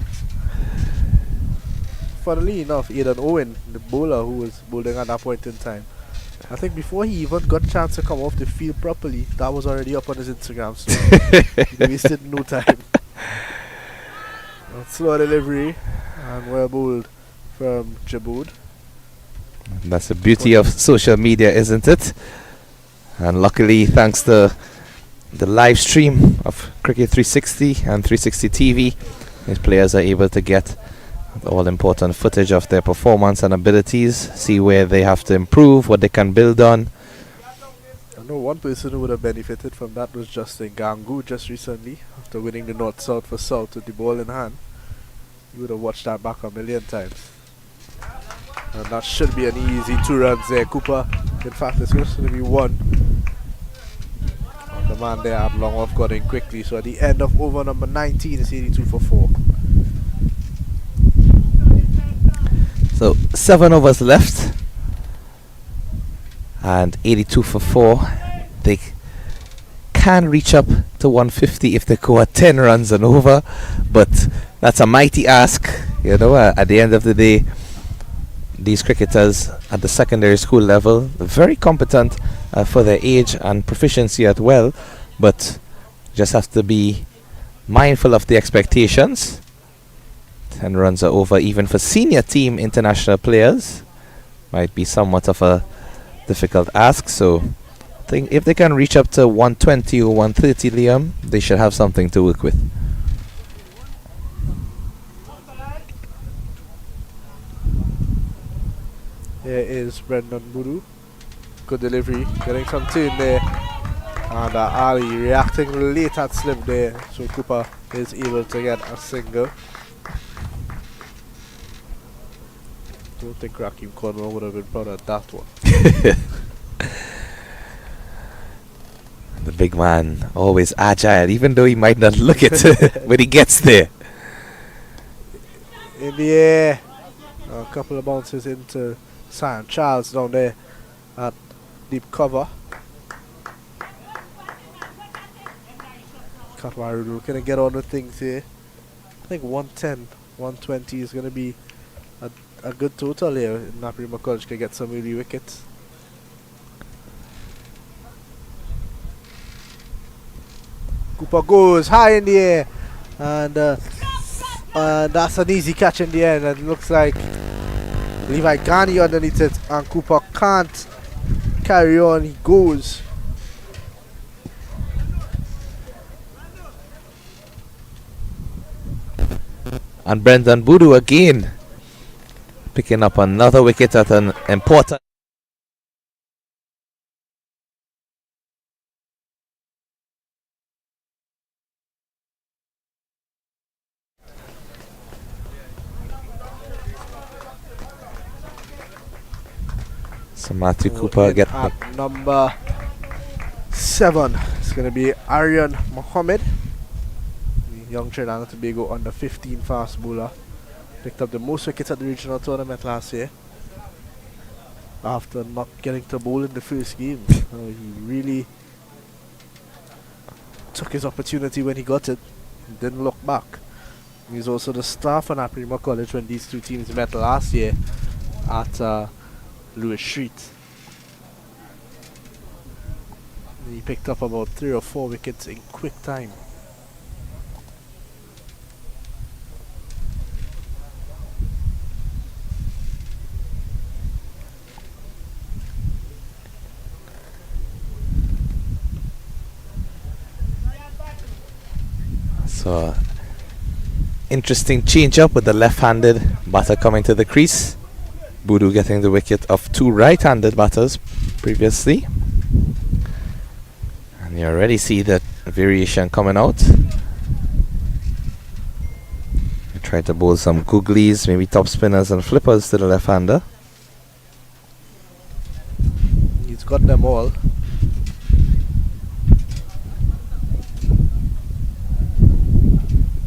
Funnily enough, Aidan Owen, the bowler who was bowling at that point in time, I think before he even got a chance to come off the field properly, that was already up on his Instagram story. He wasted no time. Slow delivery and well bowled from Jabood. That's the beauty of social media, isn't it? And luckily, thanks to the live stream of Cricket 360 and 360 TV, these players are able to get all important footage of their performance and abilities, see where they have to improve, what they can build on. I know one person who would have benefited from that was Justin Gangu just recently, after winning the North-South for South with the ball in hand. You would have watched that back a million times. And that should be an easy 2 runs there. Cooper, in fact, it's just going to be 1. And the man there at long off got in quickly. So at the end of over number 19, it's 82 for 4. So 7 overs left. And 82 for 4. They can reach up to 150 if they go at 10 runs and over, but that's a mighty ask. At the end of the day, these cricketers at the secondary school level are very competent for their age and proficiency as well, but just have to be mindful of the expectations. 10 runs are over even for senior team international players might be somewhat of a difficult ask. So I think if they can reach up to 120 or 130, Liam, they should have something to work with. Here is Brendan Budu. Good delivery, getting some turn there. And Ali reacting late at slip there. So Cooper is able to get a single. Don't think Raheem Cornwall would have been proud of that one. The big man, always agile, even though he might not look it when he gets there. In the air, a couple of bounces into Sion Charles down there at deep cover. Katwaru can get on with things here. I think 110, 120 is going to be a good total here. Naparima College can get some early wickets. Cooper goes high in the air, and that's an easy catch in the end. And it looks like Levi Ghani underneath it, and Cooper can't carry on. He goes. And Brendan Budu again picking up another wicket at an important. So Matthew Cooper get at number 7. It's going to be Aryan Mohammed, the young Trinidad and Tobago under 15 fast bowler. Picked up the most wickets at the regional tournament last year after not getting to bowl in the first game. He really took his opportunity when he got it and didn't look back. He's also the star for Naparima College when these two teams met last year at Lewis Street. He picked up about 3 or 4 wickets in quick time. So interesting change up with the left-handed batter coming to the crease. Boodoo getting the wicket of 2 right-handed batters previously. And you already see that variation coming out. I tried to bowl some googlies, maybe top spinners and flippers to the left-hander. He's got them all.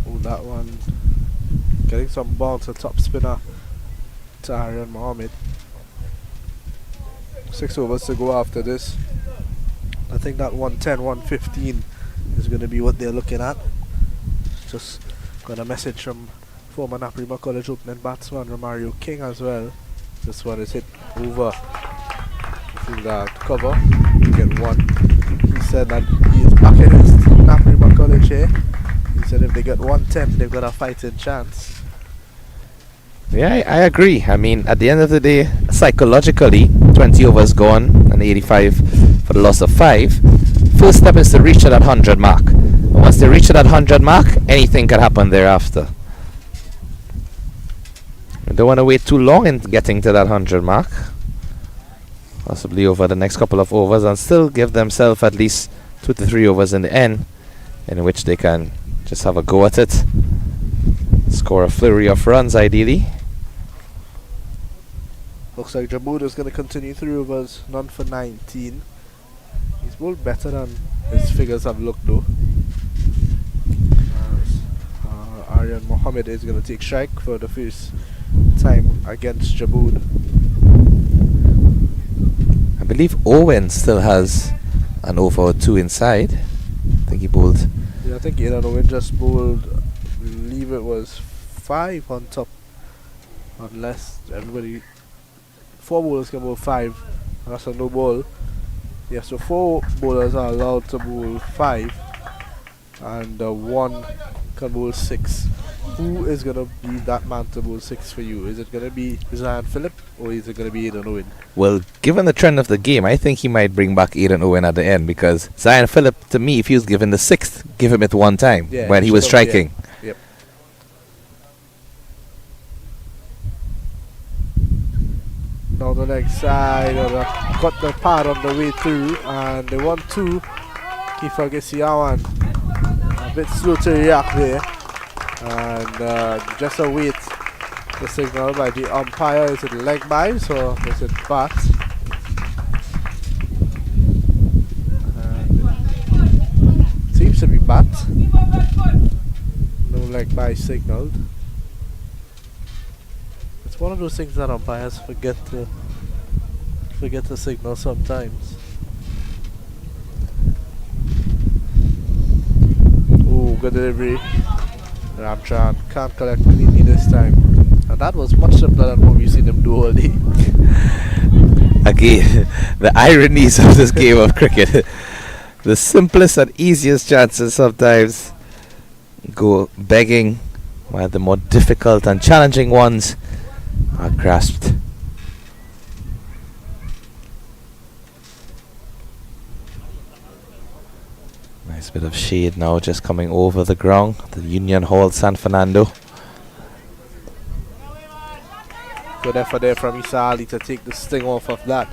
Oh, that one getting some bounce, a top spinner to Aryan Mohammed. 6 overs to go after this. I think that 110, 115 is going to be what they're looking at. Just got a message from former Naparima College opening batsman Romario King as well. This one is hit over that cover. Get 1. He said that he is back against Naparima College here. He said if they get 110, they've got a fighting chance. Yeah, I agree. I mean, at the end of the day, psychologically, 20 overs gone and 85 for the loss of 5. First step is to reach to that 100 mark. And once they reach to that 100 mark, anything can happen thereafter. You don't want to wait too long in getting to that 100 mark. Possibly over the next couple of overs and still give themselves at least 2 to 3 overs in the end in which they can just have a go at it. Score a flurry of runs ideally. Looks like Jabood is going to continue 3 overs, none for 19. He's bowled better than his figures have looked though. Aryan Mohammed is going to take strike for the first time against Jabood. I believe Owen still has an over or 2 inside. I think he bowled. Yeah, I think Aidan Owen just bowled, I believe it was 5 on top. Unless everybody, 4 bowlers can bowl 5, and that's a no ball. Yeah, so 4 bowlers are allowed to bowl 5, and 1 can bowl 6. Who is going to be that man to bowl 6 for you? Is it going to be Zion Phillip, or is it going to be Aidan Owen? Well, given the trend of the game, I think he might bring back Aidan Owen at the end, because Zion Phillip, to me, if he was given the 6th, give him it one time when he was striking. Yeah. Yep. Down the leg side, got the pad on the way through, and the 1-2, Kiefer Gisiawan, a bit slow to react there, and just await the signal by the umpire. Is it leg by, so is it bat? Seems to be bat. No leg by signaled. It's one of those things that umpires forget to signal sometimes. Ooh, good delivery. Ramchan can't collect cleanly this time. And that was much simpler than what we've seen him do all day. Again, the ironies of this game of cricket. The simplest and easiest chances sometimes go begging, while the more difficult and challenging ones are grasped. Nice bit of shade now just coming over the ground, the Union Hall, San Fernando. Good effort there from Isa Ali to take the sting off of that.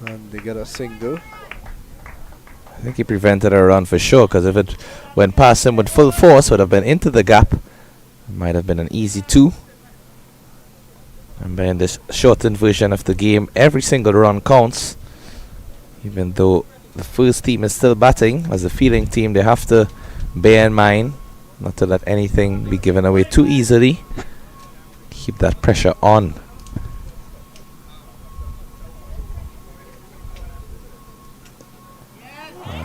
And they get a single. I think he prevented a run for sure, because if it went past him with full force, would have been into the gap. It might have been an easy 2. And in this shortened version of the game, every single run counts. Even though the first team is still batting, as the fielding team, they have to bear in mind not to let anything be given away too easily. Keep that pressure on.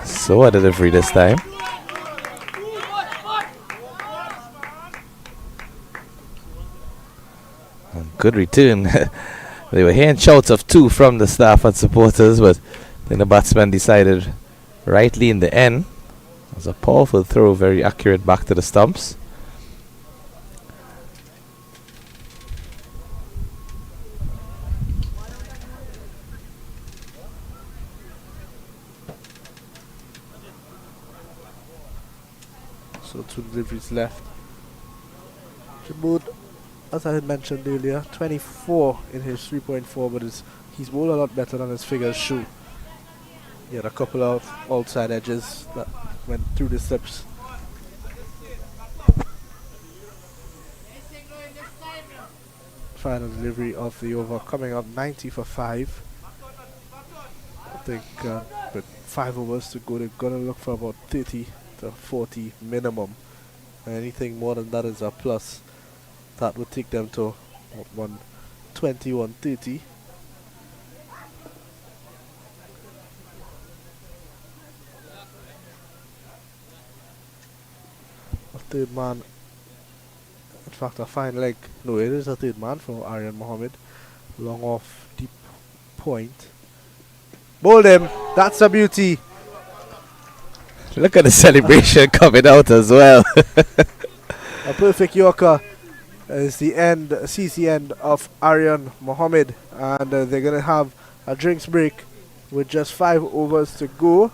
So a delivery this time. Good return. They were hearing shouts of 2 from the staff and supporters, but then the batsman decided rightly in the end. It was a powerful throw, very accurate back to the stumps. So 2 deliveries left. Jamood, as I had mentioned earlier, 24 in his 3.4, but he's bowled a lot better than his figures show. He had a couple of outside edges that went through the slips. Final delivery of the over coming up 90 for 5. I think with 5 overs to go, they're going to look for about 30 to 40 minimum. Anything more than that is a plus. That would take them to 120, 130. A third man, in fact a fine leg. No, it is a third man for Aryan Mohammed. Long off, deep point. Bowled him, that's a beauty. Look at the celebration coming out as well. A perfect Yorker is the end, CC end of Aryan Mohammed, and they're going to have a drinks break with just 5 overs to go.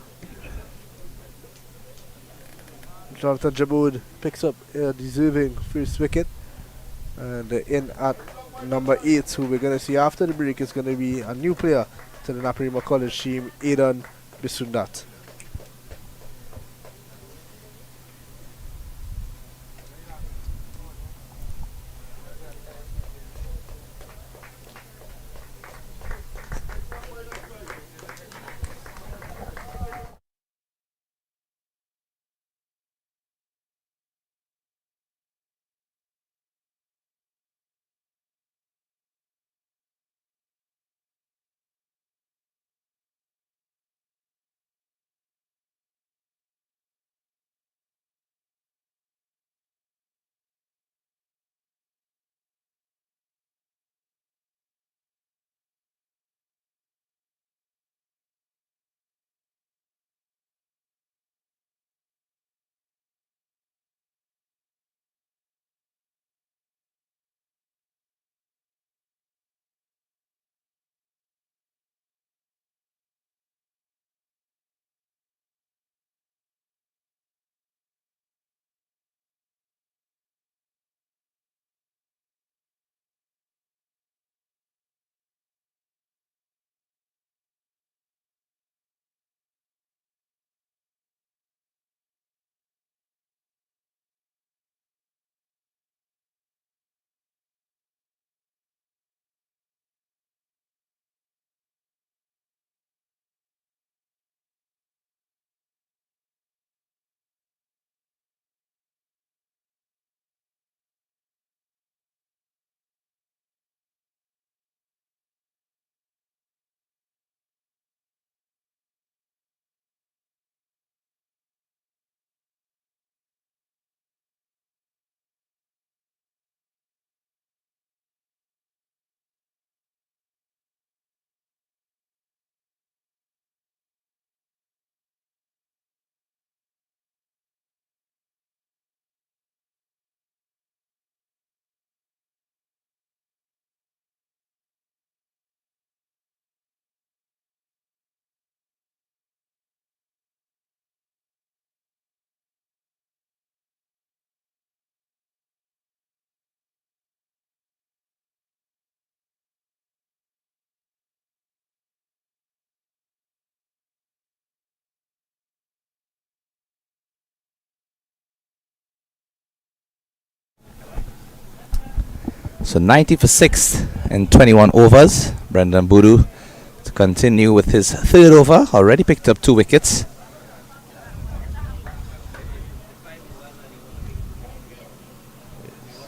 Jonathan Jaboud picks up a deserving first wicket, and in at number 8, who we're going to see after the break, is going to be a new player to the Naparima College team, Aidan Bisundat. So 90 for 6 in 21 overs. Brendan Boodoo to continue with his third over. Already picked up 2 wickets.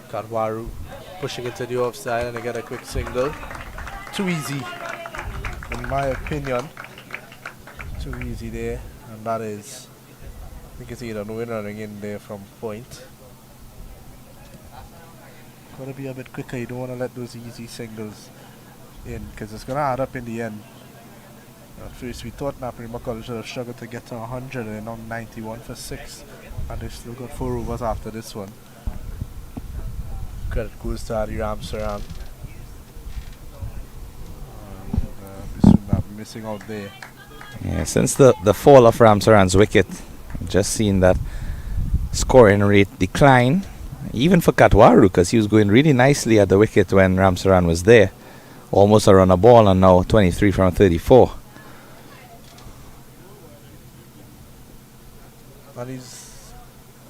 Karwaru pushing into the offside and they get a quick single. Too easy, in my opinion. Too easy there, and that is, I think it's either no running in there from point. Gotta be a bit quicker. You don't want to let those easy singles in because it's gonna add up in the end. At first, we thought Naparima College would have struggled to get to 100 and on 91 for 6, and they've still got 4 overs after this one. Credit goes to Adi Ramsaran. Missing out there. Yeah, since the fall of Ramsaran's wicket, I've just seen that scoring rate decline, even for Katwaru, because he was going really nicely at the wicket when Ramsaran was there. Almost a run a ball, and now 23 from 34. And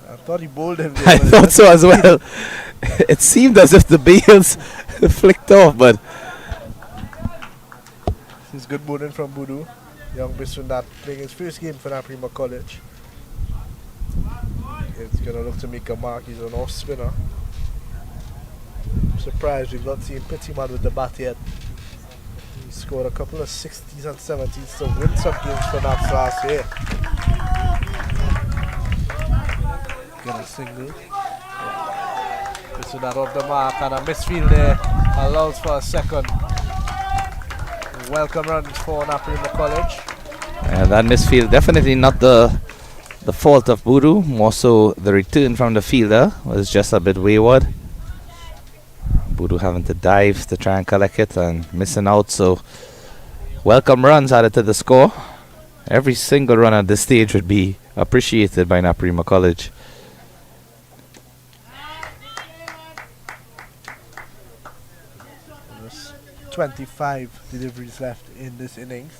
I thought he bowled him there. I thought so as well. It seemed as if the bails flicked off, but this is good bowling from Boodoo. Young Biswanath playing his first game for Naparima College. It's going to look to make a mark. He's an off spinner. I'm surprised we've not seen Pittyman with the bat yet. He scored a couple of 60s and 70s to win some games for Naps last year. Get a single. Biswanath off the mark and a misfield there allows for a second. Welcome runs for Naparima College. That misfield definitely not the fault of Boodoo, more so the return from the fielder was just a bit wayward. Boodoo having to dive to try and collect it and missing out, so welcome runs added to the score. Every single run at this stage would be appreciated by Naparima College. There's 25 deliveries left in this innings.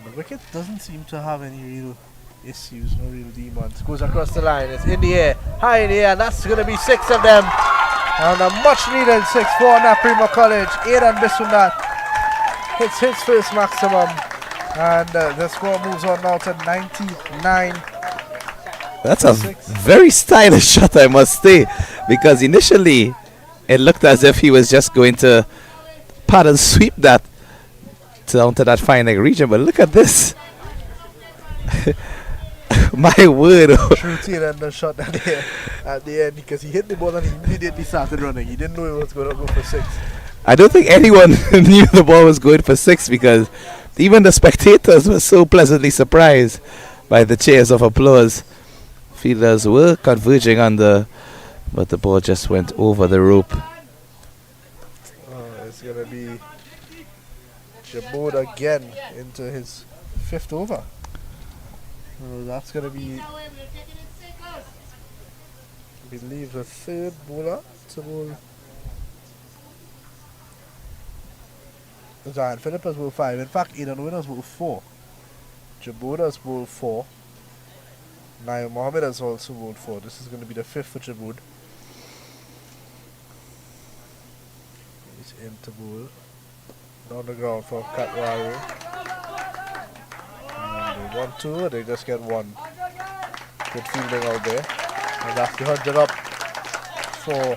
The wicket doesn't seem to have any real issues, no real demons. Goes across the line, it's in the air, high in the air, and that's going to be 6 of them. And a much needed 6 for Naparima College. Aidan Biswanath hits his first maximum, and the score moves on now to 99. That's a very stylish shot, I must say, because initially it looked as if he was just going to paddle sweep that down to that fine leg region, but look at this. My word. True tail and the shot at the end, because he hit the ball and he immediately started running. He didn't know it was going to go for 6. I don't think anyone knew the ball was going for 6, because even the spectators were so pleasantly surprised by the cheers of applause. Fielders were converging on but the ball just went over the rope. It's going to be Jabode again into his 5th over. That's going to be, I believe, the 3rd bowler to bowl. Zion Phillip has bowled 5. In fact, Aidan Wynn has bowled 4. Jabode has bowled 4. Naim Mohammed has also bowled 4. This is going to be the 5th for Jabode. He's in to bowl. Down the ground for Katwaru. And they want 2, they just get 1. Good fielding out there. And that's the 100 up for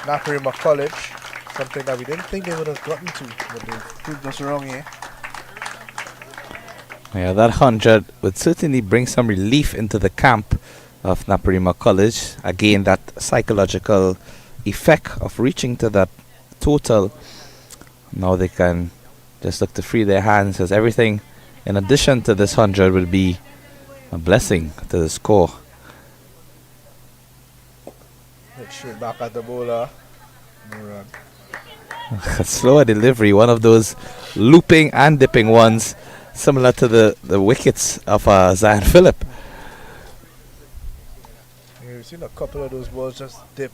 Naparima College. Something that we didn't think they would have gotten to, but they proved us wrong here. Yeah, that 100 would certainly bring some relief into the camp of Naparima College. Again, that psychological effect of reaching to that total. Now they can just look to free their hands, as everything in addition to this 100 will be a blessing to the score. Let's shoot back at the bowler. No run. Slower delivery, one of those looping and dipping ones, similar to the wickets of Zion Phillip. Yeah, we've seen a couple of those balls just dip.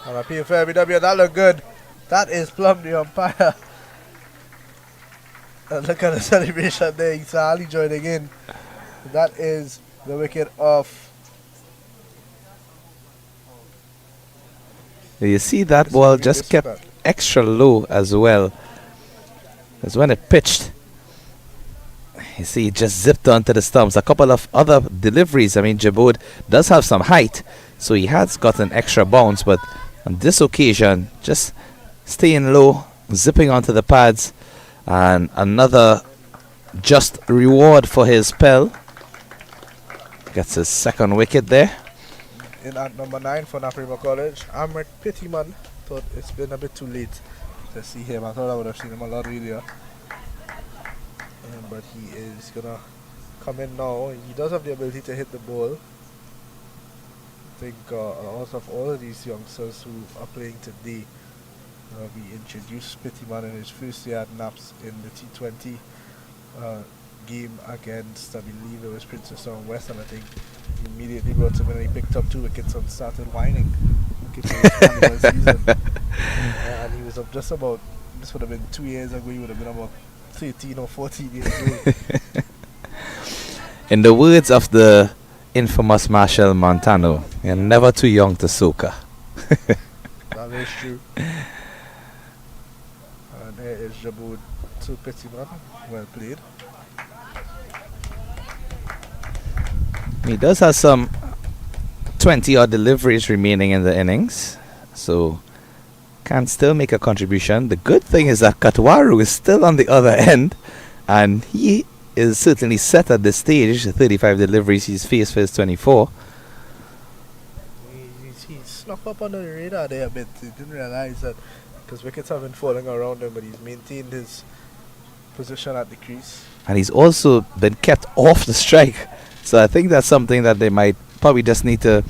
And appeal for BW, that looked good. That is plumb the umpire. And look at the celebration there. He's Ali joining in. That is the wicket of. You see that ball just kept extra low as well. Because when it pitched, you see it just zipped onto the stumps. A couple of other deliveries. I mean, Jabode does have some height, so he has got an extra bounce. But on this occasion, just staying low, zipping onto the pads. And another just reward for his spell. Gets his second wicket there. In at number 9 for Naparima College, Amrit Pittyman. Thought it's been a bit too late to see him. I thought I would have seen him a lot earlier. But he is gonna come in now. He does have the ability to hit the ball. I think out of all of these youngsters who are playing today, we introduced Pittyman in his first year at Naps in the T20 game against, I believe it was Princess on West, and I think he immediately brought him in and he picked up 2 wickets and started whining. And he was up just about, this would have been 2 years ago, he would have been about 13 or 14 years old. In the words of the infamous Marshall Montano, you're never too young to soca. That is true. And here is Jabode to Pittyman. Well played. He does have some 20 odd deliveries remaining in the innings, so can still make a contribution. The good thing is that Katwaru is still on the other end, and he is certainly set at this stage. The 35 deliveries he's faced for his 24. He snuck up under the radar there a bit. He didn't realize that, because wickets have been falling around him, but he's maintained his position at the crease. And he's also been kept off the strike. So I think that's something that they might probably just need to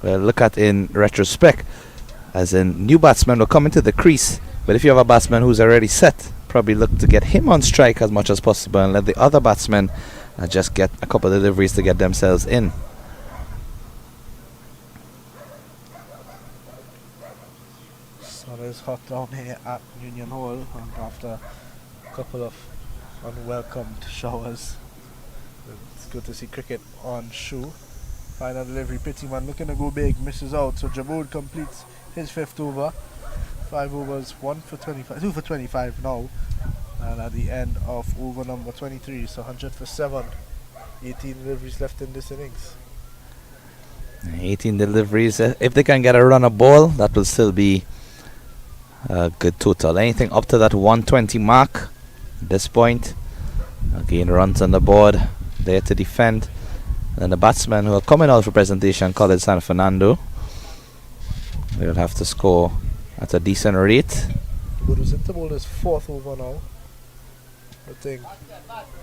look at in retrospect. As in, new batsmen will come into the crease, but if you have a batsman who's already set, probably look to get him on strike as much as possible and let the other batsmen just get a couple of deliveries to get themselves in. Sun is hot down here at Union Hall after a couple of unwelcomed showers. It's good to see cricket on shoe. Final delivery, Pittyman looking to go big, misses out, so Jabode completes his 5th over. 5 overs, 1 for 25, 2 for 25 now. And at the end of over number 23, so 100 for 7. 18 deliveries left in this innings. 18 deliveries. If they can get a run of ball, that will still be a good total. Anything up to that 120 mark at this point. Again, runs on the board, there to defend. And the batsmen who are coming out for presentation, College San Fernando, they will have to score at a decent rate. Budu's interval is 4th over now. I think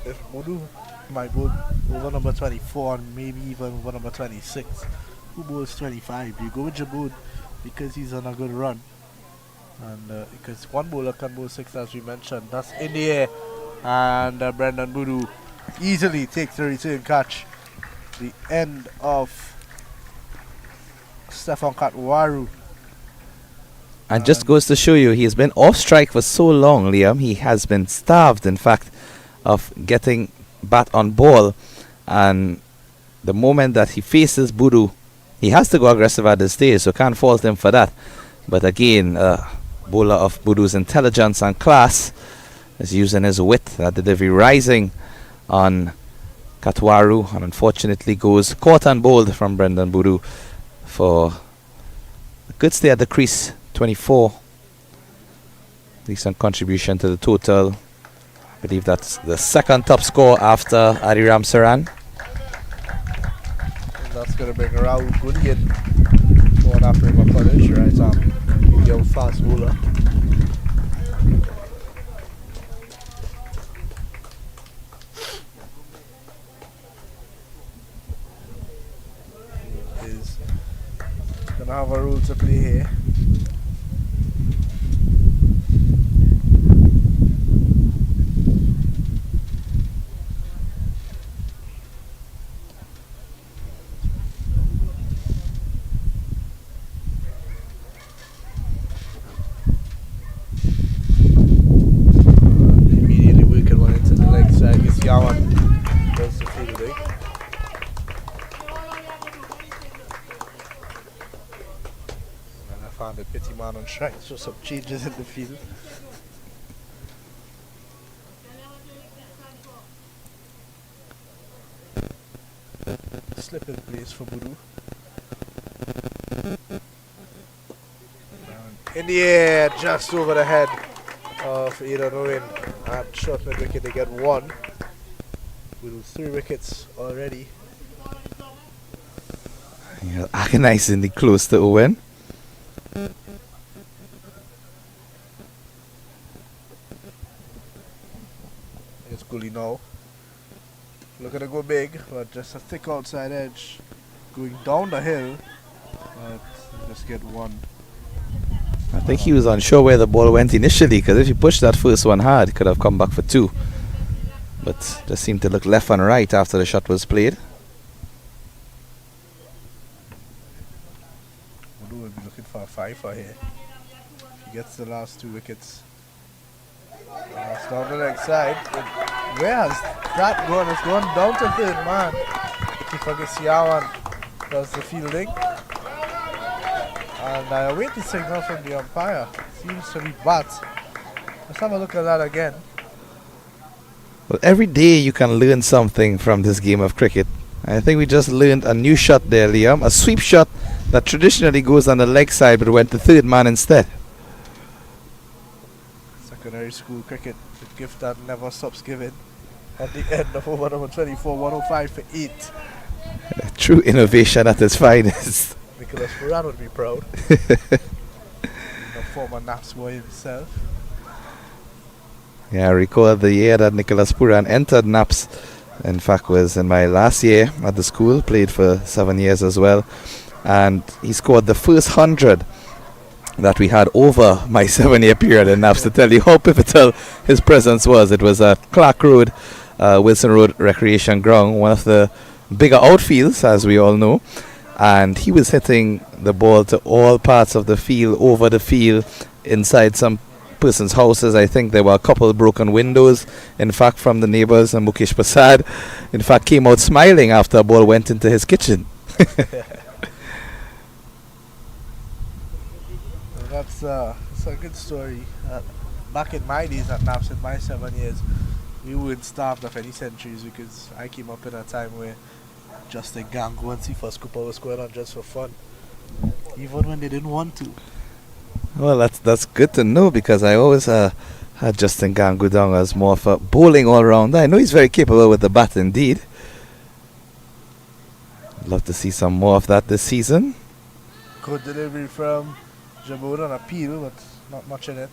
if Budu might go over number 24 and maybe even over number 26, who bowls 25? You go with Jabode because he's on a good run. And because one bowler can bowl 6, as we mentioned. That's in the air. And Brendan Budu easily takes the return catch. The end of Stefan Katwaru. And just goes to show you, he has been off strike for so long, Liam. He has been starved, in fact, of getting bat on ball. And the moment that he faces Budu, he has to go aggressive at this stage, so can't fault him for that. But again, bowler of Budu's intelligence and class is using his wit. That delivery rising on Katwaru, and unfortunately goes caught and bowled from Brendan Budu for a good stay at the crease. 24. Decent contribution to the total. I believe that's the second top score after Adiram Saran. And that's going to bring Rahul Gulian for Naparima College, right? Young fast bowler. He's going to have a role to play here. Someone's trying to show some changes in the field. Slip in place for Budu. In the air, just over the head of Aidan Owen. And short mid wicket, they get one. With 3 wickets already. Yeah, agonizingly close to Owen. It's Gully now. Looking to go big, but just a thick outside edge. Going down the hill, but just get one. I think he was unsure where the ball went initially, because if he pushed that first one hard, he could have come back for 2. But just seemed to look left and right after the shot was played. Wudu will be looking for a 5 here. If he gets the last 2 wickets. It's down the leg side. Where has that gone? It's gone down to third man. Kifagesiawan does the fielding. And I await the signal from the umpire. Seems to be bat. Let's have a look at that again. Well, every day you can learn something from this game of cricket. I think we just learned a new shot there, Liam. A sweep shot that traditionally goes on the leg side but went to third man instead. Secondary school cricket, the gift that never stops giving. At the end of over number 24, 105 for 8. True innovation at its finest. Nicholas Moran would be proud. The former Naps boy himself. Yeah, I recall the year that Nicholas Puran entered NAPS. In fact, was in my last year at the school. Played for 7 years as well. And he scored the first 100 that we had over my 7-year period in NAPS, to tell you how pivotal his presence was. It was at Clark Road, Wilson Road Recreation Ground, one of the bigger outfields, as we all know. And he was hitting the ball to all parts of the field, over the field, inside some person's houses. I think there were a couple of broken windows, in fact, from the neighbors. And Mukesh Prasad, in fact, came out smiling after a ball went into his kitchen. That's a good story. Back in my days at NAPS, in my 7 years, we weren't starved of any centuries, because I came up in a time where Justin Gangu and Sifas Cooper was going on just for fun, even when they didn't want to. Well, that's good to know, because I always had Justin Gangu down as more of a bowling all-rounder. I know he's very capable with the bat indeed. I'd love to see some more of that this season. Good delivery from Jabod on appeal, but not much in it.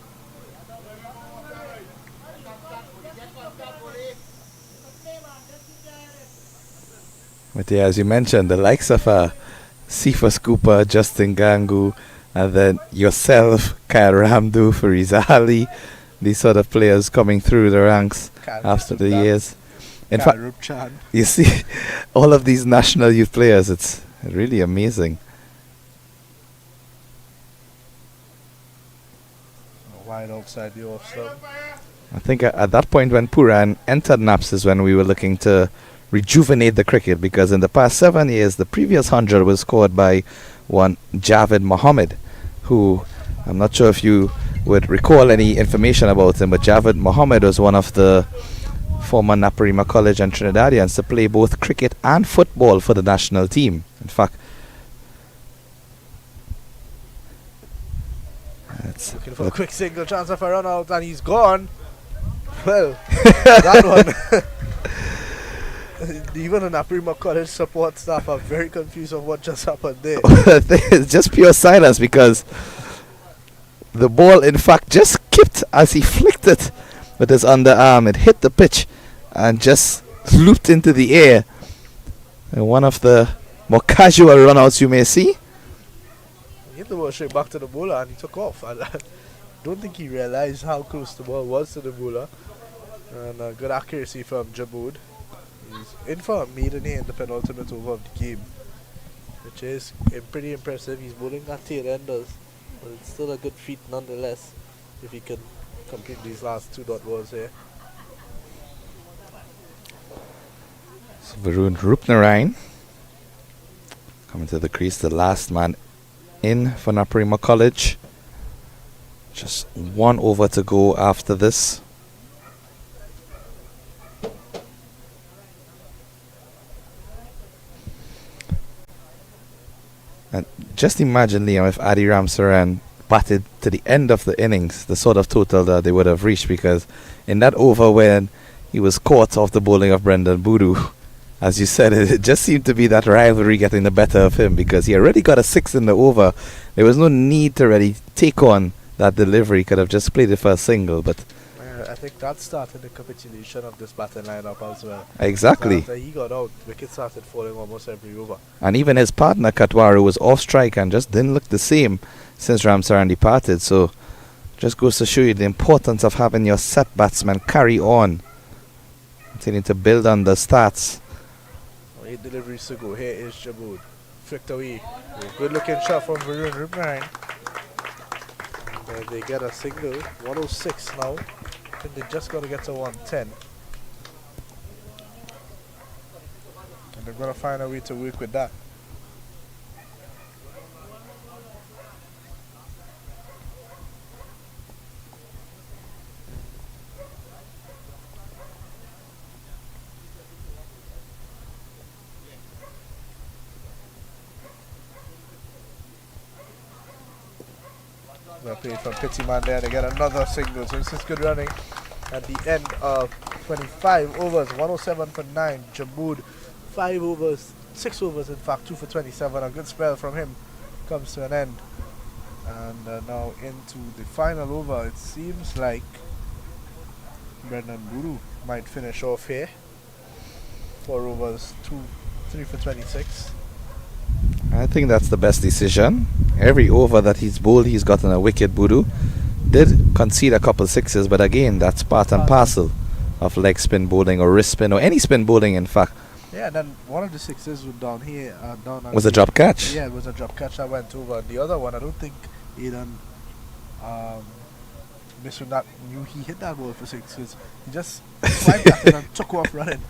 But yeah, as you mentioned, the likes of Sifas Cooper, Justin Gangu, and then yourself, Kyle Ramdu, Fariza Ali, these sort of players coming through the ranks after the years. In fact, you see, all of these national youth players, it's really amazing. Wide outside the off stump. I think at that point when Puran entered NAPS is when we were looking to rejuvenate the cricket, because in the past 7 years, the previous 100 was scored by one Javed Mohammed, who I'm not sure if you would recall any information about him, but Javed Mohammed was one of the former Naparima College and Trinidadians to play both cricket and football for the national team. In fact, looking for a quick single chance of a run out, and he's gone. Well, that one. Even the Naparima College support staff are very confused of what just happened there. It's just pure silence, because the ball, in fact, just skipped as he flicked it with his underarm. It hit the pitch and just looped into the air. And one of the more casual runouts you may see. He hit the ball straight back to the bowler and he took off. I don't think he realized how close the ball was to the bowler. And good accuracy from Jabod. He's in for a maiden in the penultimate over of the game, which is pretty impressive. He's bowling at tail enders, but it's still a good feat nonetheless if he can complete these last 2 dot balls here. So Varun Rupnarayan coming to the crease, the last man in for Naparima College. Just 1 over to go after this. And just imagine, Liam, if Adi Ramsaran batted to the end of the innings, the sort of total that they would have reached, because in that over when he was caught off the bowling of Brendan Boodoo, as you said, it just seemed to be that rivalry getting the better of him, because he already got a 6 in the over. There was no need to really take on that delivery. He could have just played it for a single, but I think that started the capitulation of this batting lineup as well. exactly. After he got out, wickets started falling almost every over. And even his partner Katwaru was off strike and just didn't look the same since Ramsaran departed. So just goes to show you the importance of having your set batsmen carry on, continuing to build on the stats. 8 deliveries to go. Here is Jabood. Flicked away. Good looking shot from Varun Rupnine. They get a single. 106 now. I think they just got to get to 110. And they're going to find a way to work with that. They played from Pittyman there. They get another single. So this is good running. At the end of 25 overs, 107 for 9. Jabood, 5 overs, 6 overs in fact, 2 for 27. A good spell from him comes to an end. And now into the final over. It seems like Brendan Boodoo might finish off here. 4 overs, 3 for 26. I think that's the best decision. Every over that he's bowled, he's gotten a wicket. Boodoo did concede a couple sixes, but again, that's part and parcel of leg spin bowling or wrist spin or any spin bowling, in fact. Yeah, and then one of the sixes was down here. Was a drop catch? Yeah, it was a drop catch that went over. The other one, I don't think Aidan Mr. knew he hit that ball for 6 because he just swiped at it and took off running.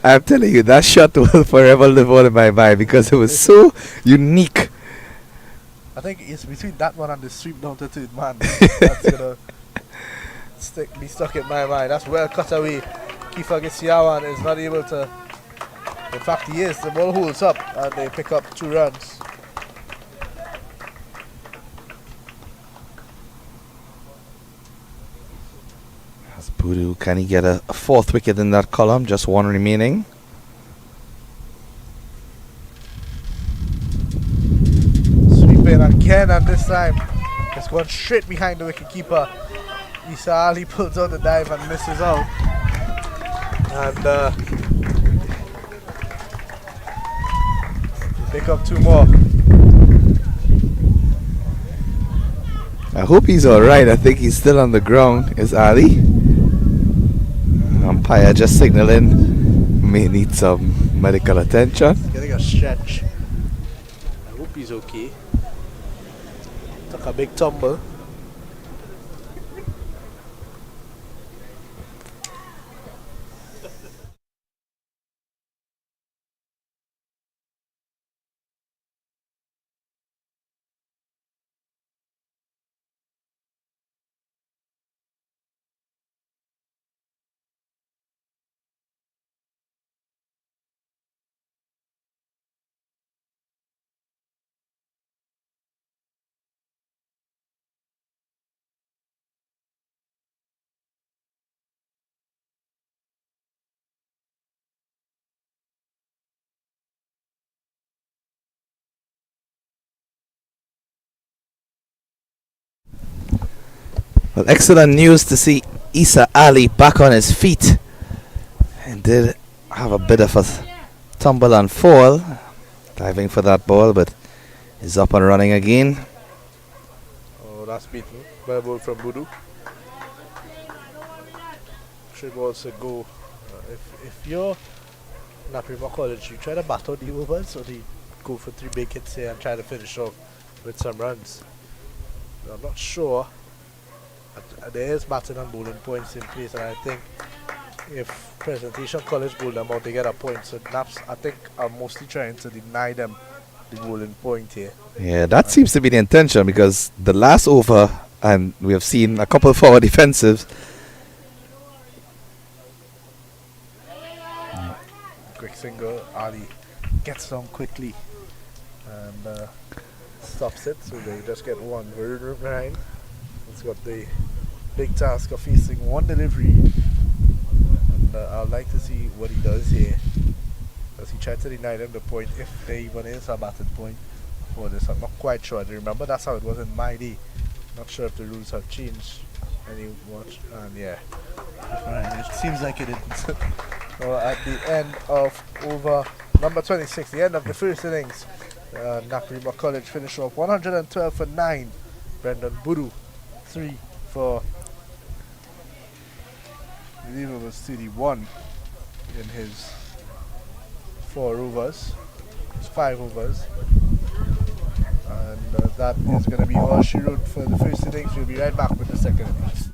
I'm telling you, that shot will forever live on in my mind because it was so unique. I think it's between that one and the sweep down to third man. That's gonna be stuck in my mind. That's well cut away. Kifa Gisiawan is not able to. In fact, he is. The ball holds up and they pick up 2 runs. As Boodoo, can he get a 4th wicket in that column? Just 1 remaining. Sweeping again, and this time it's gone straight behind the wicketkeeper. Isa Ali pulls out the dive and misses out. And pick up 2 more. I hope he's alright. I think he's still on the ground. Is Ali? Umpire just signaling may need some medical attention. He's getting a stretch. I hope he's okay. Took a big tumble. Well, excellent news to see Isa Ali back on his feet. And did have a bit of a tumble and fall, diving for that ball, but is up and running again. Oh, that's beaten by a ball from Boodoo. 3 balls to go. If you're Naparima College, you try to battle the overs or do you go for 3 big hits here and try to finish off with some runs? I'm not sure. There is batting and bowling points in place, and I think if Presentation College bowl them out, they get a point. So Naps, I think, are mostly trying to deny them the golden point here. Yeah, that seems to be the intention because the last over, and we have seen a couple of forward defensives. Quick single, Ali gets down quickly and stops it, so they just get one very behind. It's got the big task of facing one delivery, and I'd like to see what he does here. Does he try to deny them the point if there even is a batted point for this? I'm not quite sure. I remember that's how it was in my day. Not sure if the rules have changed any much, and yeah, it seems like it didn't. So at the end of over number 26, the end of the first innings, Naparima College finished off 112 for 9. Brendan Budu 3 for, I believe it was 31 in his 4 overs. It's 5 overs. And that is going to be all she wrote for the first innings. We'll be right back with the second innings.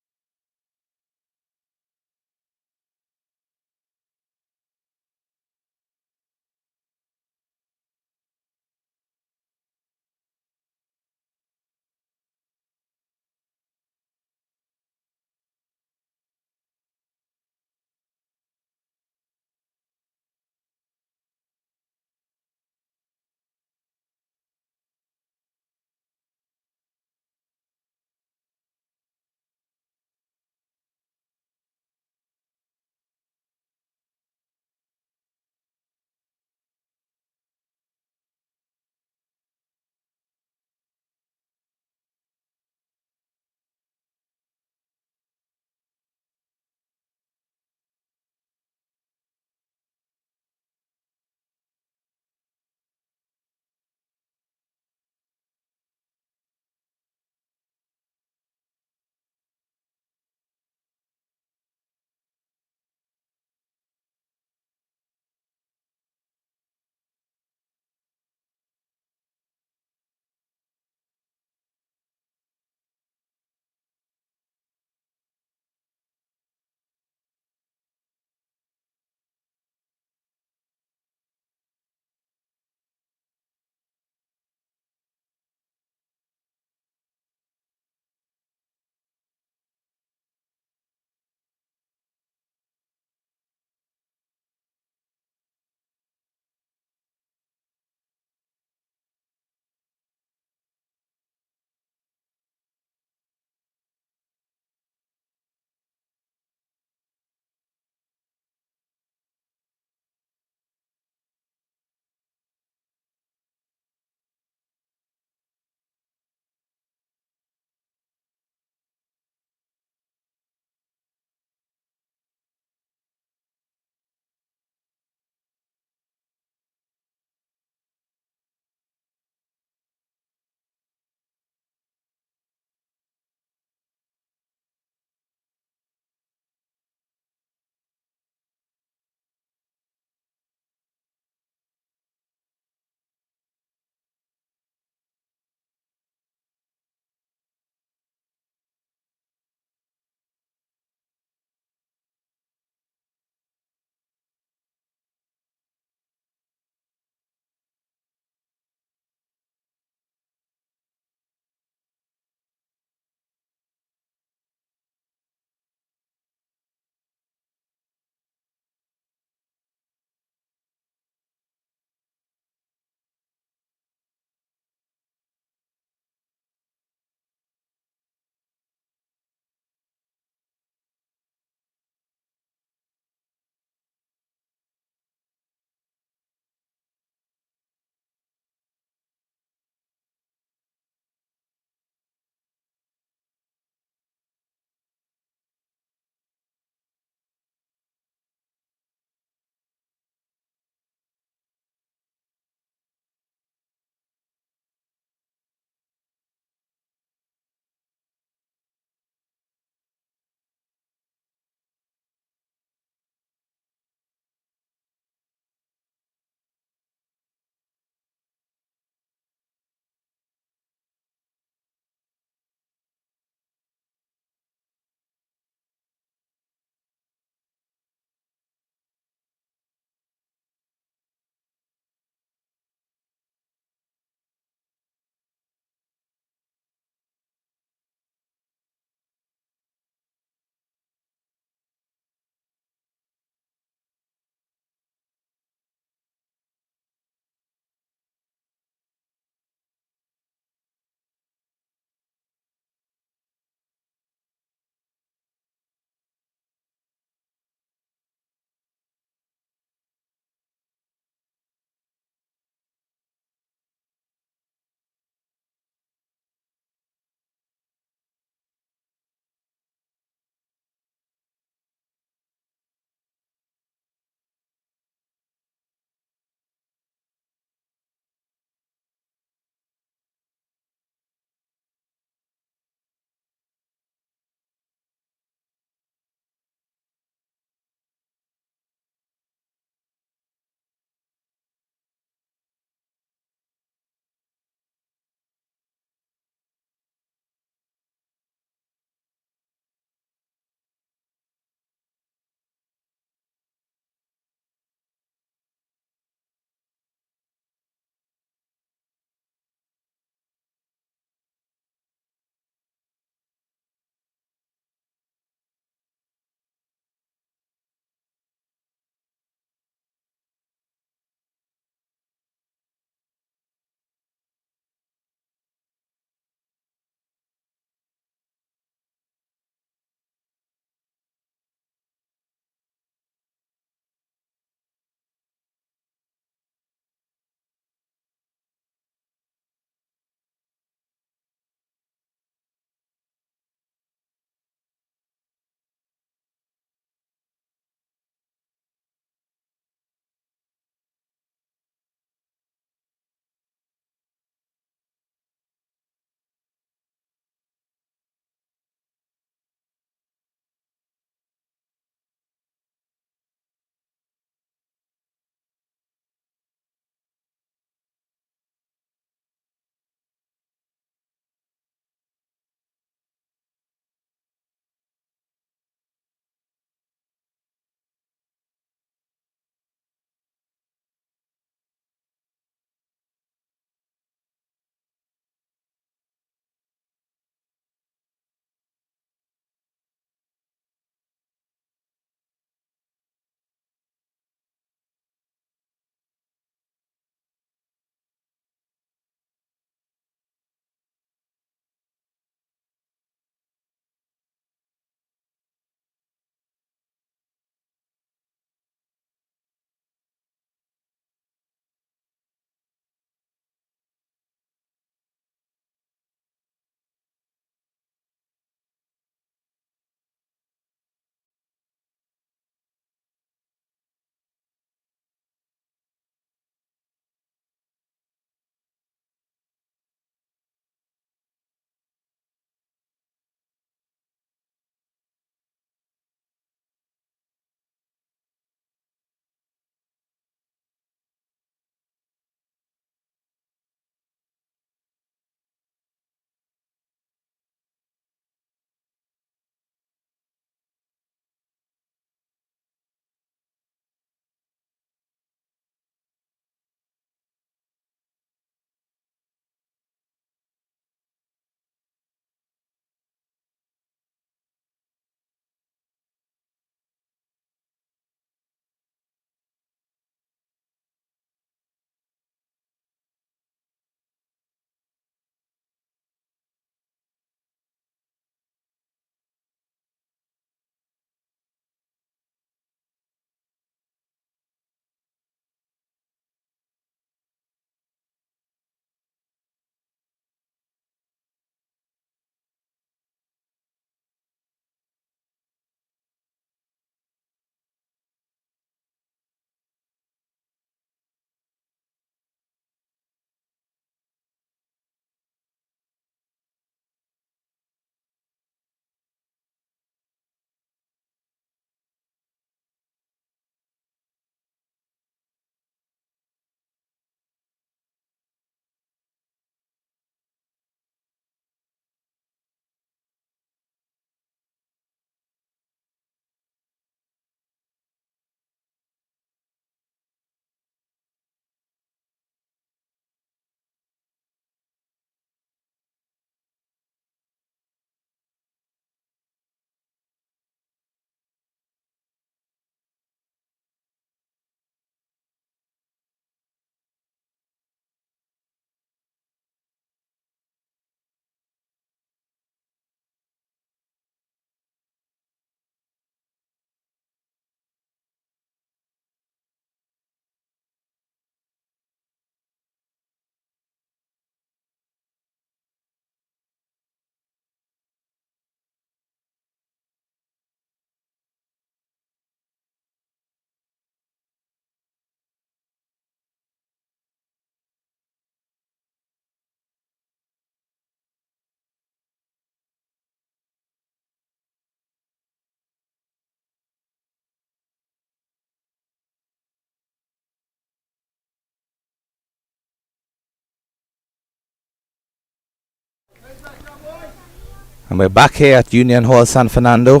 And we're back here at Union Hall, San Fernando.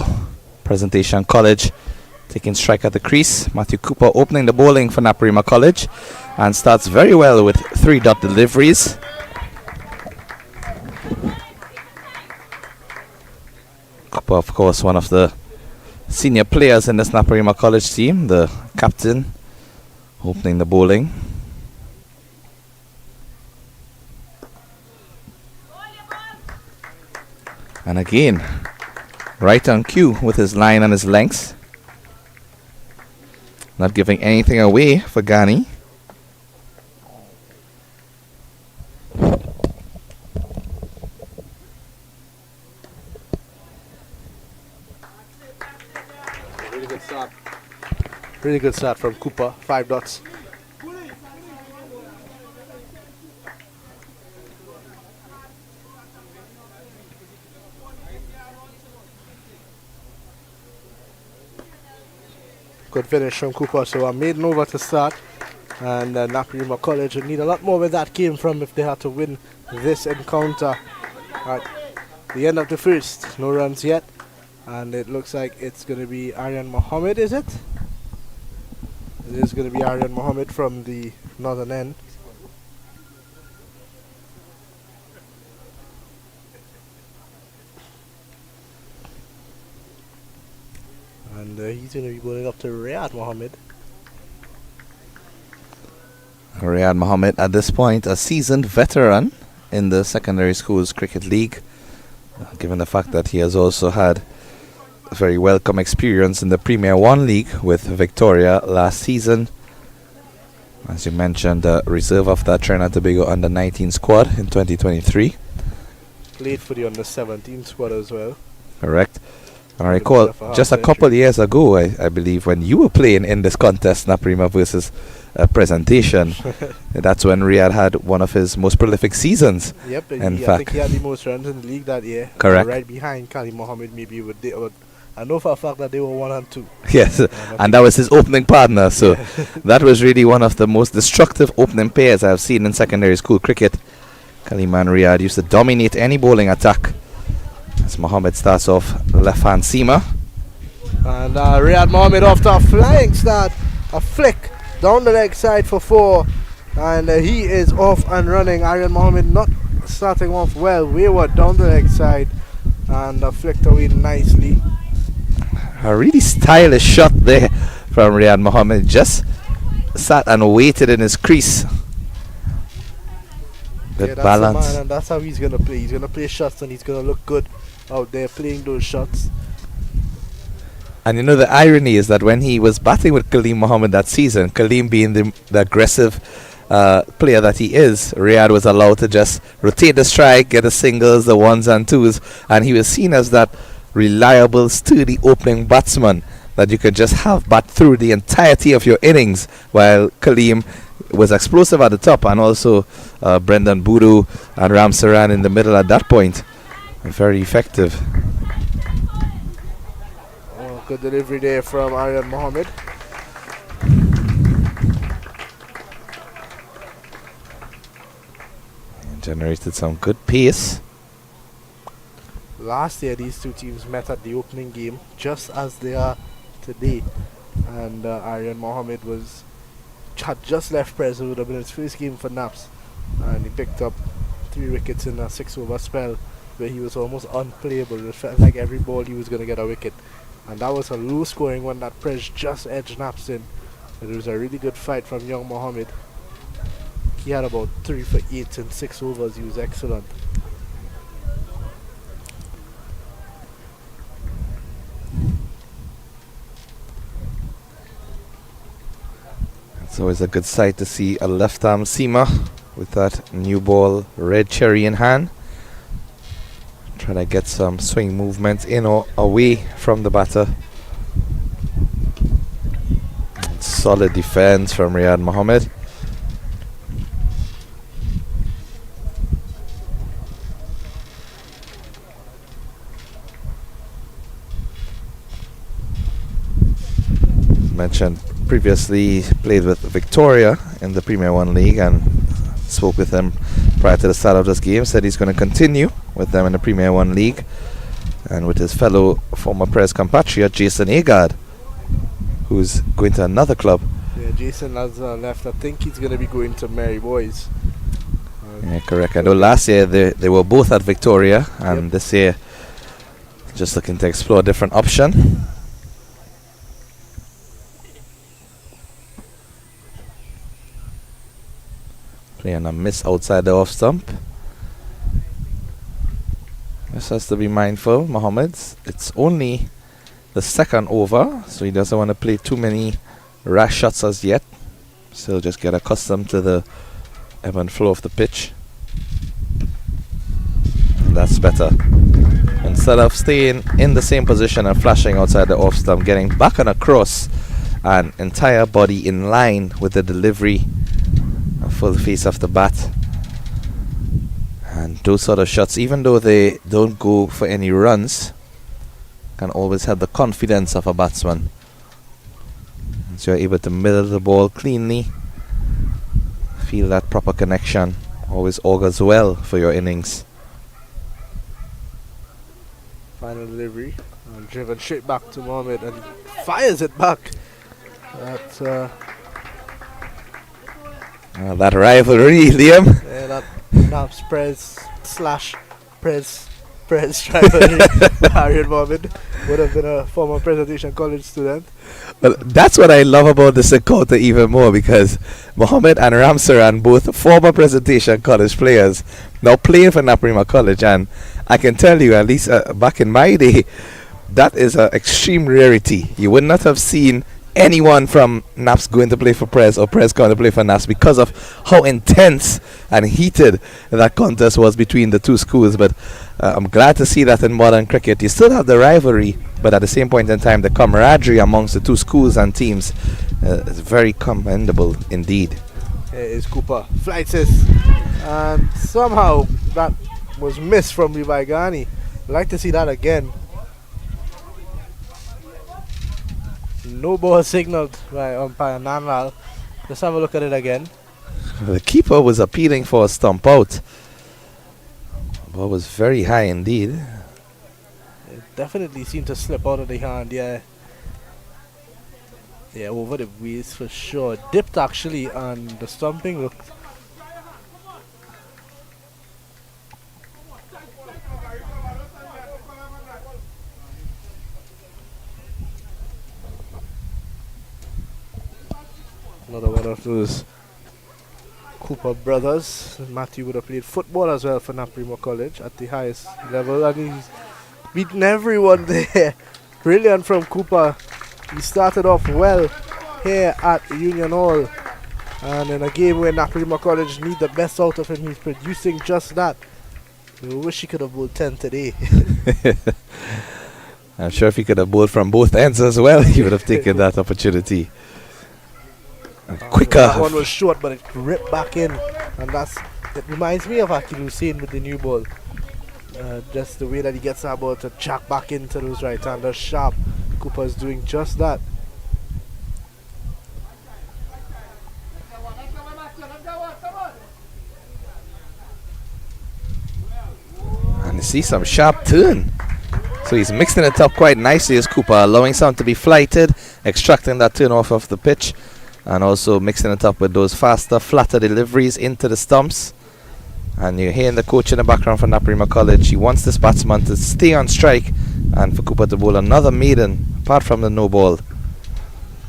Presentation College taking strike at the crease. Matthew Cooper opening the bowling for Naparima College and starts very well with 3-dot deliveries. Cooper, of course, one of the senior players in this Naparima College team, the captain, opening the bowling. And again, right on cue with his line and his lengths. Not giving anything away for Ghani. Really good start. Really good start from Cooper. 5 dots. Good finish from Cooper, so I'm maiden over to start, and Naparima College would need a lot more where that came from if they had to win this encounter. At the end of the first, no runs yet, and it looks like it's going to be Aryan Mohammed, is it? It is going to be Aryan Mohammed from the northern end. And he's going to be going up to Riyad Mohammed. Riyad Mohammed, at this point, a seasoned veteran in the secondary schools cricket league, given the fact that he has also had a very welcome experience in the Premier 1 League with Victoria last season. As you mentioned, reserve of that Trinidad and Tobago under-19 squad in 2023. Played for the under-17 squad as well. Correct. And I recall just a couple of years ago, I believe, when you were playing in this contest, Naparima versus Presentation, that's when Riyad had one of his most prolific seasons. Yep, in I fact, think he had the most runs in the league that year. Correct. Right behind Kali Mohammed, maybe with I know for a fact that they were 1 and 2. Yes, and that was his opening partner. So that was really one of the most destructive opening pairs I've seen in secondary school cricket. Khalima and Riyad used to dominate any bowling attack. As Mohammed starts off left-hand seamer. And Riyad Mohammed off to a flying start. A flick down the leg side for 4. And he is off and running. Aryan Mohammed not starting off well. Wayward down the leg side. And flicked away nicely. A really stylish shot there from Riyad Mohammed. Just sat and waited in his crease. Good that's balance. The man, and that's how he's going to play. He's going to play shots and he's going to look good out there playing those shots. And you know, the irony is that when he was batting with Kaleem Mohammed that season, Kaleem being the aggressive player that he is, Riyad was allowed to just rotate the strike, get the singles, the 1s and 2s, and he was seen as that reliable, sturdy opening batsman that you could just have bat through the entirety of your innings, while Kaleem was explosive at the top, and also Brendan Boodoo and Ram Saran in the middle at that point. Very effective. Oh, good delivery there from Aryan Mohammed. Generated some good pace. Last year these two teams met at the opening game just as they are today, and Aryan Mohammed had just left Pres. It would have been his first game for Naps, and he picked up 3 wickets in a 6-over spell where he was almost unplayable. It felt like every ball he was going to get a wicket, and that was a low scoring one that Pres just edged Naps in. It was a really good fight from young Mohammed. He had about 3 for 8 in 6 overs. He was excellent. It's always a good sight to see a left-arm seamer with that new ball, red cherry in hand. Trying to get some swing movement in or away from the batter. Solid defense from Riyad Mohammed. Mentioned previously, played with Victoria in the Premier 1 League and spoke with him prior to the start of this game. Said he's going to continue with them in the Premier 1 League. and with his fellow former Prez compatriot Jason Agard, who's going to another club. Yeah, Jason has left. I think he's going to be going to Mary Boys. Yeah, correct. I know last year they were both at Victoria, and this year just looking to explore a different option. Playing a miss outside the off stump. This has to be mindful, Mohammed. It's only the second over, so he doesn't want to play too many rash shots as yet. Still just get accustomed to the ebb and flow of the pitch. And that's better. Instead of staying in the same position and flashing outside the off stump, getting back on a cross and entire body in line with the delivery, a full face of the bat. And those sort of shots, even though they don't go for any runs, can always have the confidence of a batsman. So you're able to middle the ball cleanly, feel that proper connection, always augurs well for your innings. Final delivery, driven straight back to Mohammed and fires it back. That rivalry, Liam. Yeah, that Naps Prez rivalry. Harriet Mohammed would have been a former Presentation College student. Well, that's what I love about this encounter even more, because Mohammed and Ramsaran, both former Presentation College players, now playing for Naparima College, and I can tell you, at least back in my day, that is an extreme rarity. You would not have seen anyone from Naps going to play for Prez or Prez going to play for Naps because of how intense and heated that contest was between the two schools. But I'm glad to see that in modern cricket you still have the rivalry, but at the same point in time the camaraderie amongst the two schools and teams is very commendable indeed. Here is Cooper, flights this, and somehow that was missed from Levi Ghani. I'd like to see that again. No ball signaled by umpire Nanlal. Let's have a look at it again. The keeper was appealing for a stump out. The ball was very high indeed. It definitely seemed to slip out of the hand, yeah. Yeah, over the waist for sure. Dipped actually, and the stumping looked... Another one of those Cooper brothers. Matthew would have played football as well for Naparima College at the highest level, and he's beaten everyone there. Brilliant from Cooper. He started off well here at Union Hall, and in a game where Naparima College need the best out of him, he's producing just that. I wish he could have bowled 10 today. I'm sure if he could have bowled from both ends as well, he would have taken that opportunity. Quicker. That one was short, but it ripped back in, and it reminds me of Akil Hussain with the new ball. Just the way that he gets that ball to jack back into those right-handers sharp. Cooper's doing just that. And you see some sharp turn. So he's mixing it up quite nicely as Cooper, allowing some to be flighted, extracting that turn off of the pitch, and also mixing it up with those faster, flatter deliveries into the stumps. And you're hearing the coach in the background from Naparima College. He wants this batsman to stay on strike and for Cooper to bowl another maiden apart from the no ball.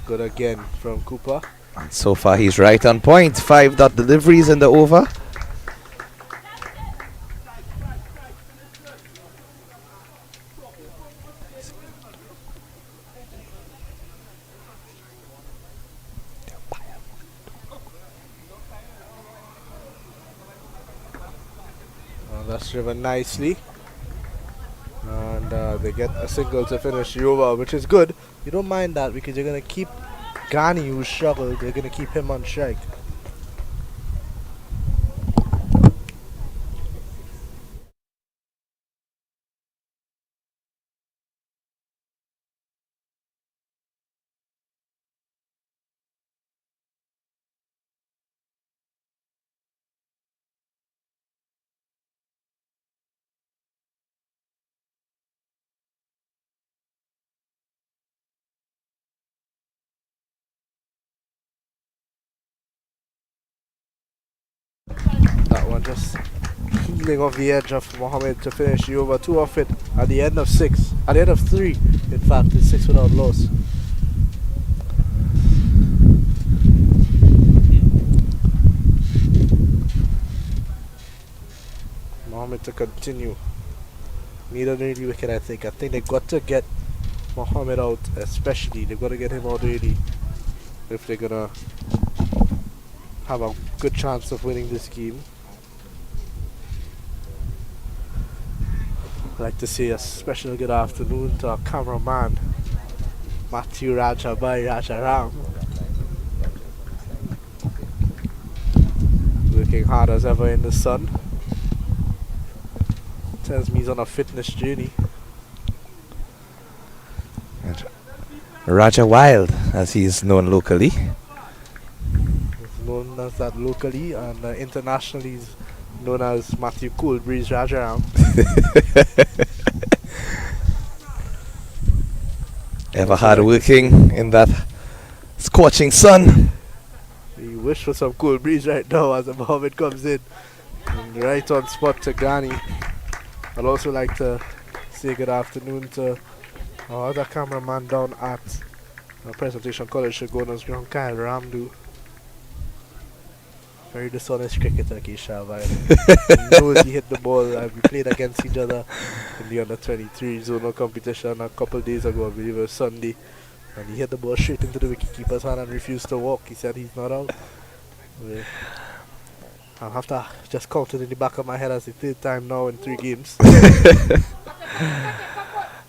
Good again from Cooper. And so far he's right on point. 5 dot deliveries in the over. That's driven nicely, and they get a single to finish the over, which is good. You don't mind that because you're going to keep Ghani, who struggled, they're going to keep him on strike. just peeling off the edge of Mohammed to finish the over. 2 off it at the end of 6. At the end of 3, in fact, it's 6 without loss. Mohammed to continue. Neither really wicked, I think. I think they got to get Mohammed out, especially. They've got to get him out really if they're gonna have a good chance of winning this game. I'd like to say a special good afternoon to our cameraman, Matthew Rajabai Rajaram. Working hard as ever in the sun. Tells me he's on a fitness journey. Raja Wild, as he is known locally. He's known as that locally, and internationally he's known as Matthew Cool Breeze Rajaram. Ever hard working in that scorching sun. We wish for some cool breeze right now as the Mohammed comes in. And right on spot to Ghani. I'd also like to say good afternoon to our other cameraman down at Presentation College, Shagona's ground, Kyle Ramdu. Very dishonest cricketer, Keshav. He knows he hit the ball. We played against each other in the under-23 zonal competition a couple days ago, I believe it was Sunday. And he hit the ball straight into the wicketkeeper's hand and refused to walk. He said he's not out. I'll have to just count it in the back of my head as the 3rd time now in 3 games.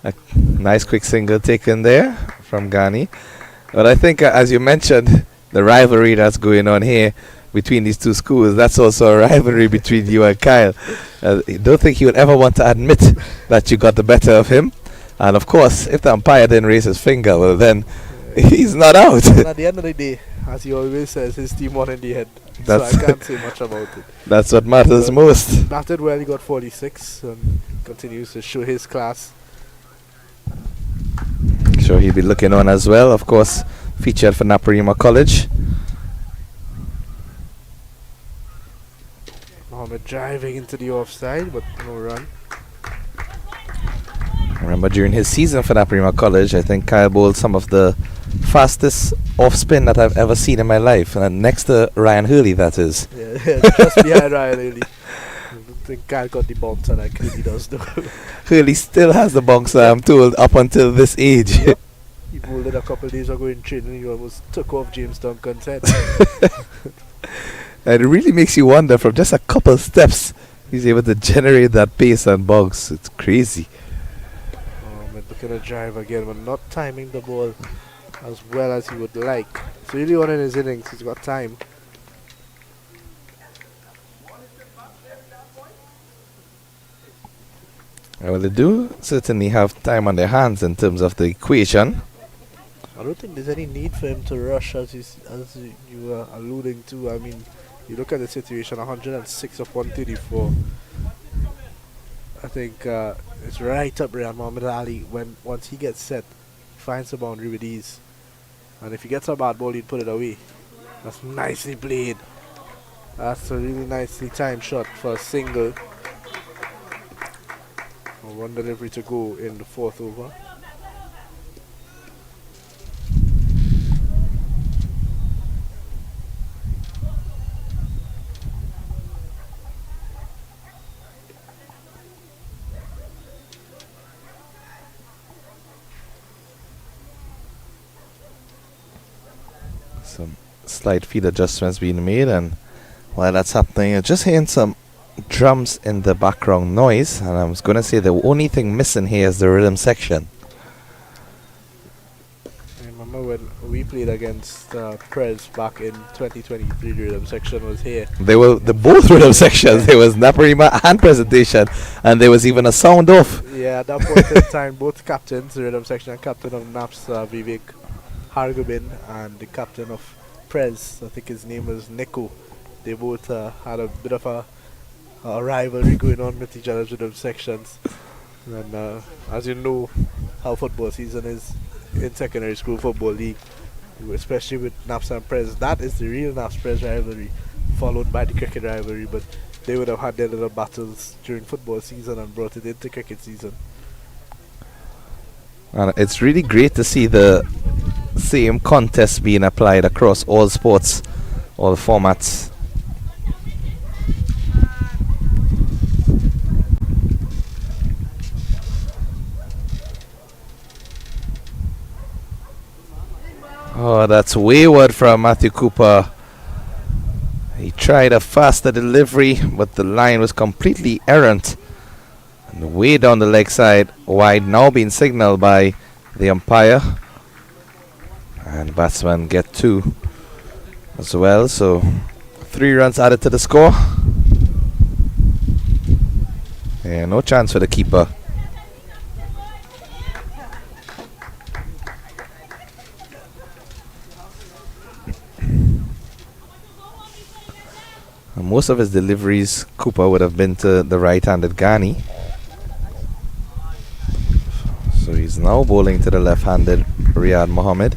A nice quick single taken there from Ghani. But I think, as you mentioned, the rivalry that's going on here between these two schools, that's also a rivalry between you and Kyle. I don't think he would ever want to admit that you got the better of him. And of course, if the umpire didn't raise his finger, well then, he's not out. And at the end of the day, as he always says, his team won in the head. So I can't say much about it. That's what matters most. Batted well, he got 46 and continues to show his class. Sure, he'll be looking on as well. Of course, featured for Naparima College. Mohammed driving into the offside, but no run. I remember during his season for Naparima College, I think Kyle bowled some of the fastest off spin that I've ever seen in my life, and next to Ryan Hurley, that is. Yeah, just behind Ryan Hurley. I think Kyle got the bouncer like Hurley does though. Hurley still has the bouncer, I'm told, up until this age. Yep. He bowled it a couple of days ago in training. He almost took off James Duncan's head. And it really makes you wonder, from just a couple steps, he's able to generate that pace and bounce. It's crazy. Looking to drive again, but not timing the ball as well as he would like. So really on in his innings, he's got time. Well, they do certainly have time on their hands in terms of the equation. I don't think there's any need for him to rush, as you were alluding to. I mean, you look at the situation, 106 of 134. I think it's right up around Muhammad Ali. Once he gets set, finds the boundary with ease. And if he gets a bad ball, he'd put it away. That's nicely played. That's a really nicely timed shot for a single. One delivery to go in the 4th over. Some slight feed adjustments being made, and while that's happening, you're just hearing some drums in the background noise, and I was going to say the only thing missing here is the rhythm section. I remember when we played against Prez back in 2023, the rhythm section was here. They were both rhythm sections. There was Naparima and Presentation, and there was even a sound off. Yeah, at that point in time, both captains, the rhythm section and captain of NAPS, Vivek Hargobin, and the captain of Prez, I think his name was Nico. They both had a bit of a rivalry going on with each other's rhythm sections. And as you know how football season is in secondary school football league, especially with NAPS and Prez, that is the real NAPS Prez rivalry, followed by the cricket rivalry. But they would have had their little battles during football season and brought it into cricket season. And it's really great to see the same contest being applied across all sports, all formats. Oh, that's wayward from Matthew Cooper. He tried a faster delivery, but the line was completely errant. And way down the leg side, wide now being signaled by the umpire. And batsman get 2 as well, so 3 runs added to the score. Yeah, no chance for the keeper. And most of his deliveries, Cooper, would have been to the right-handed Ghani. So he's now bowling to the left-handed Riyad Mohammed.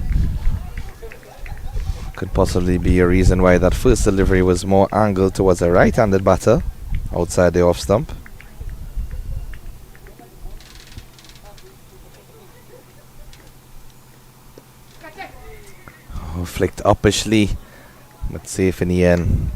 Could possibly be a reason why that first delivery was more angled towards a right-handed batter outside the off stump. Oh, flicked uppishly, but safe in the end.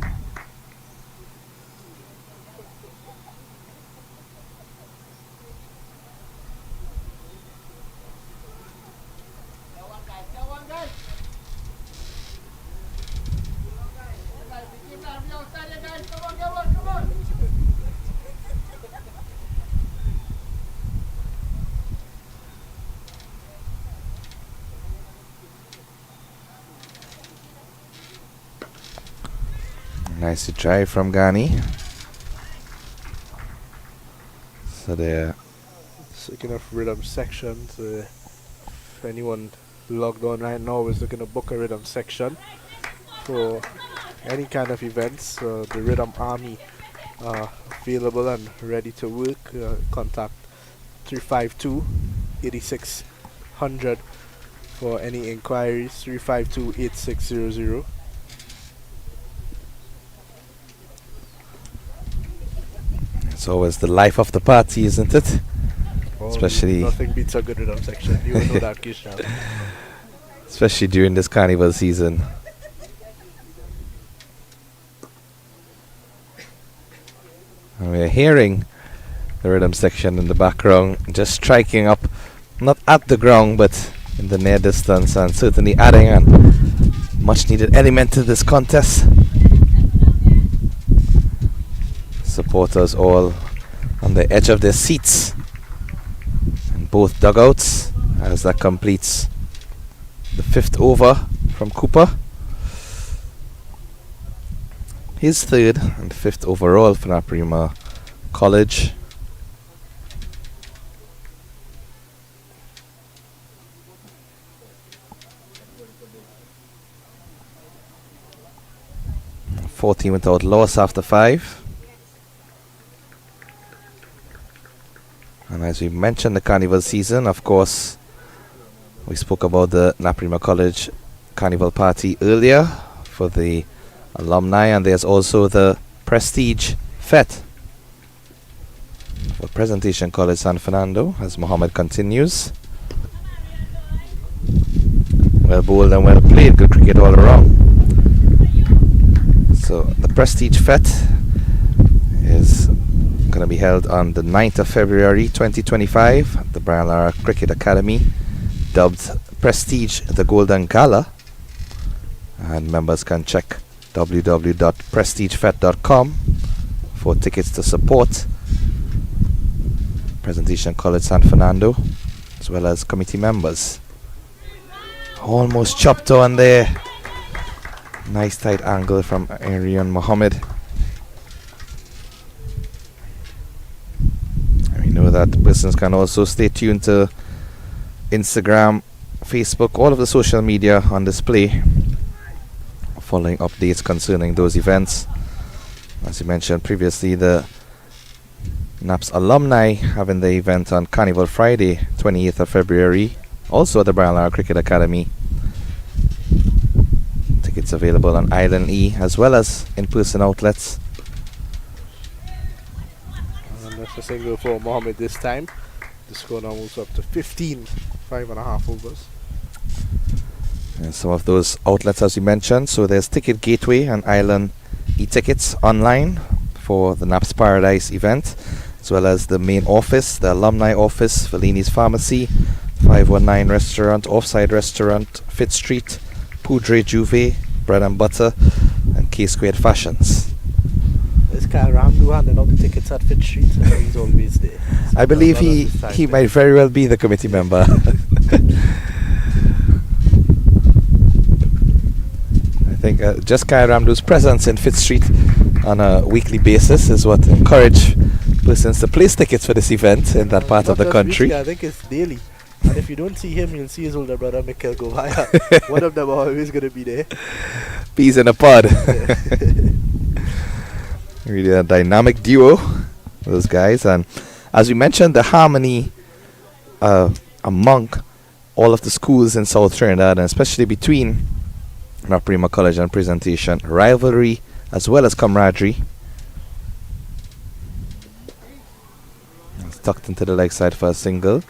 Nice to try from Ghani. So there. Speaking of rhythm sections, if anyone logged on right now is looking to book a rhythm section for any kind of events, the Rhythm Army available and ready to work. Contact 352-8600 for any inquiries. 352-8600. It's always the life of the party, isn't it? Oh, Especially nothing beats a good rhythm section. You know that, Kishan. especially during this carnival season. And we're hearing the rhythm section in the background, just striking up, not at the ground, but in the near distance, and certainly adding a much needed element to this contest. Supporters all on the edge of their seats in both dugouts as that completes the 5th over from Cooper. His 3rd and 5th overall for Naparima College. (14) without loss after 5. And as we mentioned, the carnival season, of course, we spoke about the Naparima College carnival party earlier for the alumni, and there's also the Prestige Fete for Presentation College San Fernando as Mohammed continues. Well bowled and well played, good cricket all around. So the Prestige Fete is going to be held on the 9th of February 2025 at the Brian Lara Cricket Academy, dubbed Prestige the Golden Gala, and members can check www.prestigefet.com for tickets to support Presentation College San Fernando as well as committee members. Almost chopped on there. Nice tight angle from Arian Mohammed. We know that persons can also stay tuned to Instagram, Facebook, all of the social media on display, following updates concerning those events. As you mentioned previously, the NAPS alumni having the event on Carnival Friday, 28th of February, also at the Brian Lara Cricket Academy. Tickets available on Island E as well as in-person outlets. Just a single for Mohammed this time. The score now moves up to 15, 5.5 overs. And some of those outlets, as you mentioned. So there's Ticket Gateway and Island e-tickets online for the Naps Paradise event, as well as the main office, the alumni office, Fellini's Pharmacy, 519 Restaurant, Offside Restaurant, Fifth Street, Poudre Juve, Bread and Butter, and K Squared Fashions. This guy Ramdu handing out the tickets at Fifth Street. He's always there. I believe he might very well be the committee member. I think just Kaya Ramdu's presence in Fifth Street on a weekly basis is what encourage persons to place tickets for this event in that part of the country. Weekly, I think it's daily. And if you don't see him, you'll see his older brother Mikhail Govaya. One of them are always going to be there. Peas in a pod. Really a dynamic duo, those guys. And as we mentioned, the harmony among all of the schools in South Trinidad, and especially between Naparima College and Presentation, rivalry as well as camaraderie. It's tucked into the leg side for a single.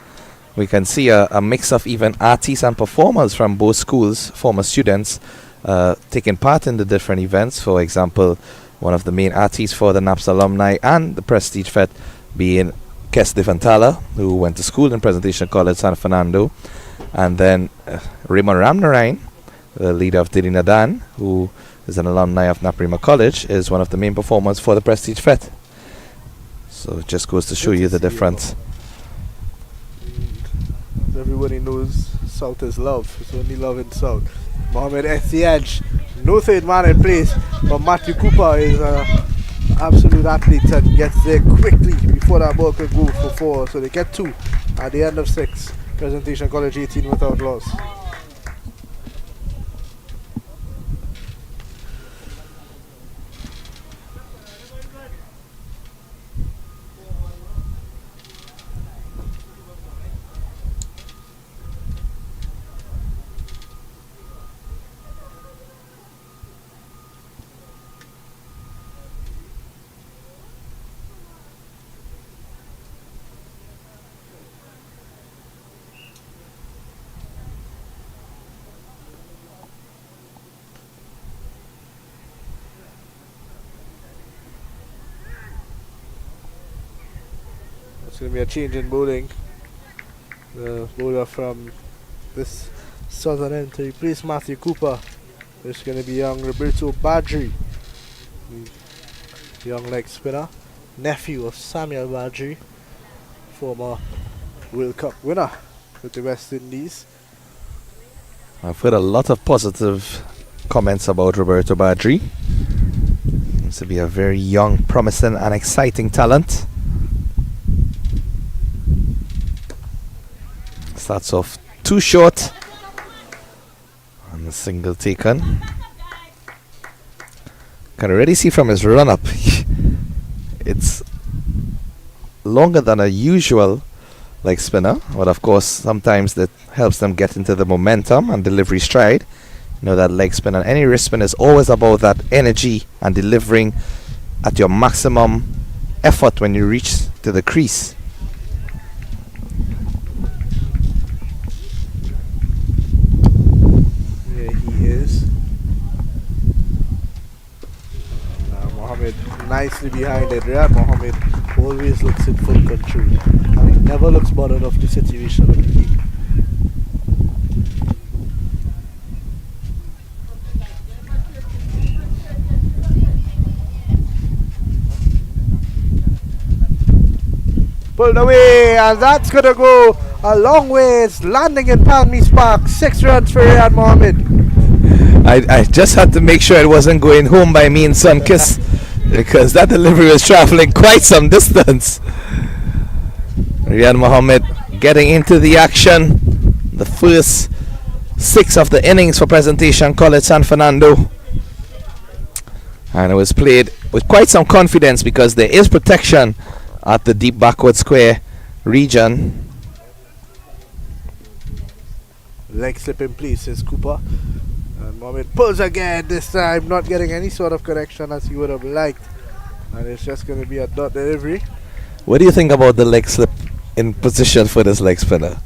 We can see a mix of even artists and performers from both schools, former students, taking part in the different events. For example, one of the main artists for the NAPS alumni and the Prestige Fete being Kes de Vantala, who went to school in Presentation College, San Fernando. And then Raymond Ramnarain, the leader of Didi Nadan, who is an alumni of Naparima College, is one of the main performers for the Prestige Fete. So it just goes to show you the difference. Everybody knows South is love. It's only love in South. Mohammed at the edge. No third man in place. But Matthew Cooper is an absolute athlete and gets there quickly before that ball could go for 4. So they get 2 at the end of 6. Presentation College 18 without loss. It's going to be a change in bowling. The bowler from this southern end to replace Matthew Cooper. It's going to be young Roberto Badri, young leg spinner, nephew of Samuel Badri, former World Cup winner with the West Indies. I've heard a lot of positive comments about Roberto Badri. Seems to be a very young, promising and exciting talent. Starts off too short and a single taken. Can already see from his run up it's longer than a usual leg spinner, but of course sometimes that helps them get into the momentum and delivery stride. You know that leg spin and any wrist spin is always about that energy and delivering at your maximum effort when you reach to the crease. Nicely behind it. Riyad Mohammed always looks in full control and he never looks bothered of the situation of the game. Pulled away and that's going to go a long way. It's landing in Palmy's Park. 6 runs for Riyad Mohammed. I just had to make sure it wasn't going home by me and Son Kiss because that delivery was traveling quite some distance. Riyad Mohammed getting into the action. The first 6 of the innings for Presentation College San Fernando. And it was played with quite some confidence because there is protection at the deep backward square region. Leg slip in place is Cooper. And Mohammed pulls again, this time not getting any sort of connection as he would have liked. And it's just going to be a dot delivery. What do you think about the leg slip in position for this leg spinner?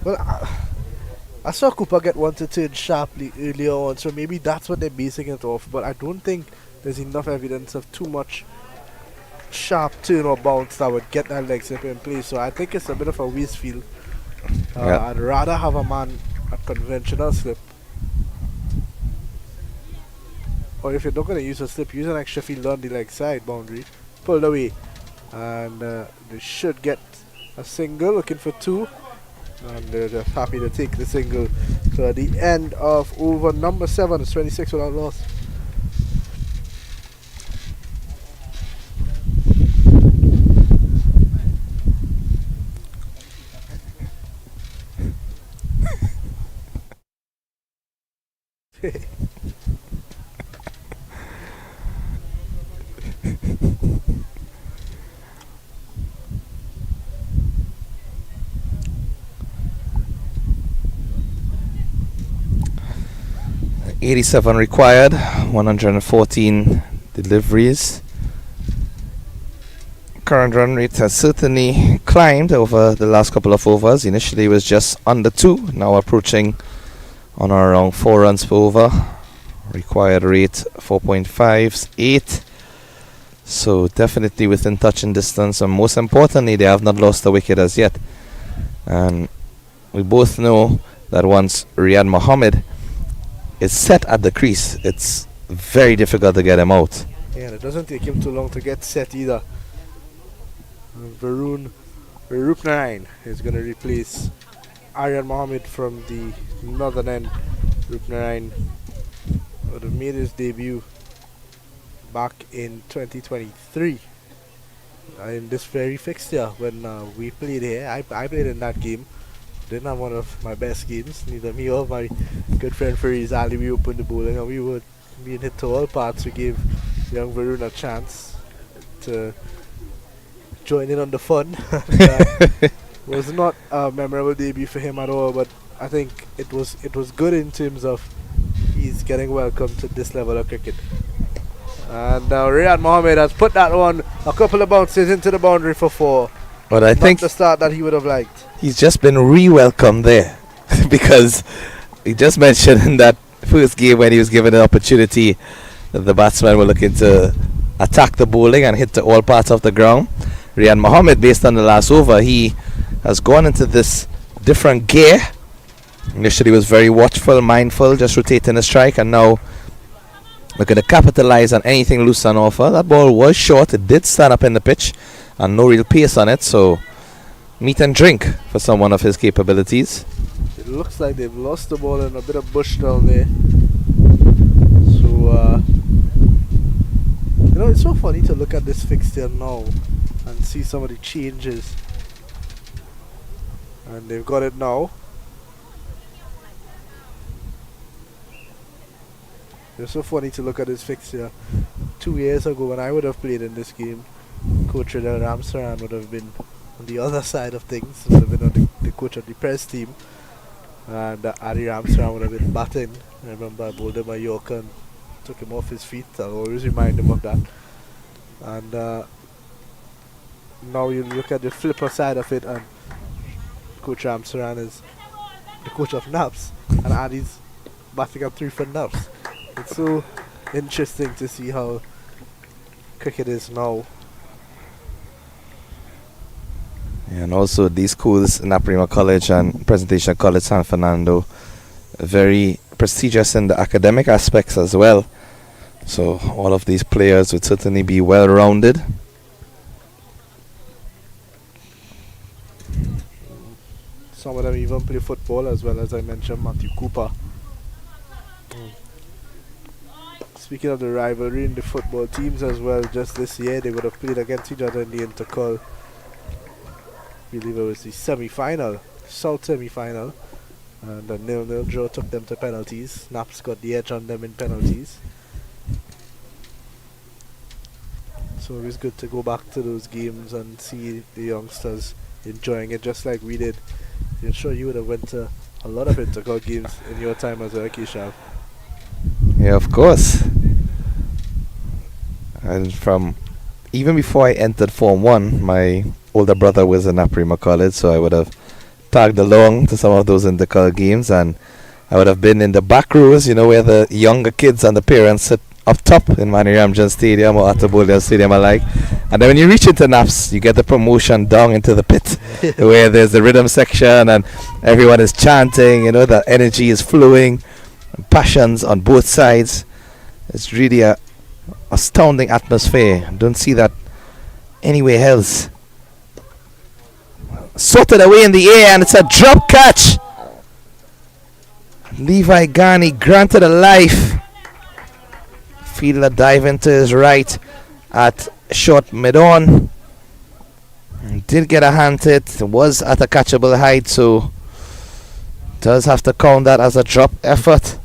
Well, I saw Cooper get one to turn sharply earlier on, so maybe that's what they're basing it off. But I don't think there's enough evidence of too much sharp turn or bounce that would get that leg slip in place. So I think it's a bit of a waste field. Yeah. I'd rather have a man at conventional slip. Or if you're not going to use a slip, use an extra field on the leg side boundary. Pulled away. And they should get a single, looking for two. And they're just happy to take the single. So at the end of over number 7, it's 26 without loss. $87 required, 114 deliveries. Current run rate has certainly climbed over the last couple of overs. Initially it was just under 2, now approaching on around 4 runs per over. Required rate 4.58. So definitely within touching distance, and most importantly they have not lost a wicket as yet. And we both know that once Riyad Mohammed is set at the crease, it's very difficult to get him out. Yeah, it doesn't take him too long to get set either. Varun Rupnarain is going to replace Aryan Mohammed from the northern end. Rupnarain would have made his debut back in 2023 in this very fixture when we played here. I played in that game. Didn't have one of my best games. Neither me or my good friend Fariz Ali. We opened the bowling and we were being hit to all parts. We gave young Varun a chance to join in on the fun. Was not a memorable debut for him at all, but I think it was good in terms of he's getting welcome to this level of cricket. And Riyad Mohammed has put that on a couple of bounces into the boundary for 4. But I think the start that he would have liked. He's just been re-welcomed there because he just mentioned in that first game when he was given an opportunity that the batsmen were looking to attack the bowling and hit to all parts of the ground. Riyad Mohammed, based on the last over, he has gone into this different gear. Initially was very watchful, mindful, just rotating the strike, and now looking to capitalize on anything loose on offer. That ball was short, it did stand up in the pitch and no real pace on it, so meat and drink for someone of his capabilities. It looks like they've lost the ball in a bit of bush down there. So it's so funny to look at this fixture now and see some of the changes. And they've got it now. It's so funny to look at this fixture. 2 years ago when I would have played in this game, Coach Ridel Ramsaran would have been on the other side of things, would have been on the coach of the press team, and Adi Ramsaran would have been batting. I remember I bowled him a Yorker and took him off his feet. I'll always remind him of that. And now you look at the flipper side of it, and Coach Ramsaran is the coach of Naps, and Adi's batting up 3 for Naps. It's so interesting to see how cricket is now. And also these schools, Naparima College and Presentation College San Fernando, very prestigious in the academic aspects as well. So all of these players would certainly be well rounded. Some of them even play football as well, as I mentioned, Matthew Cooper. Speaking of the rivalry in the football teams as well, just this year they would have played against each other in the intercol. I believe it was the semi-final, South semi-final, and the 0-0 draw took them to penalties. Naps got the edge on them in penalties. So it was good to go back to those games and see the youngsters enjoying it just like we did. I'm sure you would have went to a lot of intercol games in your time as well, Keshav. Yeah, of course. And from even before I entered Form 1, my older brother was in Naparima College, so I would have tagged along to some of those intercal games, and I would have been in the back rows, where the younger kids and the parents sit up top in Mani Ramjan Stadium or Atabolian Stadium alike. And then when you reach into Naps, you get the promotion down into the pit where there's the rhythm section and everyone is chanting, the energy is flowing, passions on both sides. It's really a astounding atmosphere. Don't see that anywhere else. Sorted away in the air, and it's a drop catch. Levi Ghani granted a life. Fielder dive into his right at short mid-on. Did get a hand hit. Was at a catchable height, so does have to count that as a drop effort.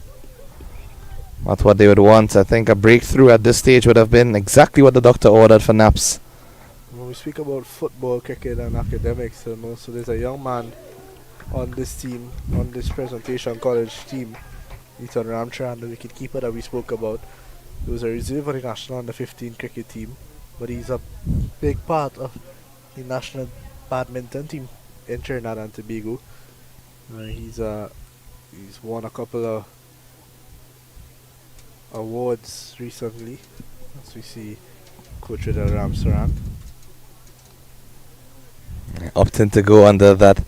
Not what they would want. I think a breakthrough at this stage would have been exactly what the doctor ordered for Naps. When we speak about football, cricket and academics, so there's a young man on this team, on this presentation college team, Ethan Ramcharan, the wicketkeeper that we spoke about. He was a reserve for the national under 15 cricket team, but he's a big part of the national badminton team in Trinidad and Tobago. He's won a couple of awards recently, as we see Coach Ridal Ramsaran. Opting to go under that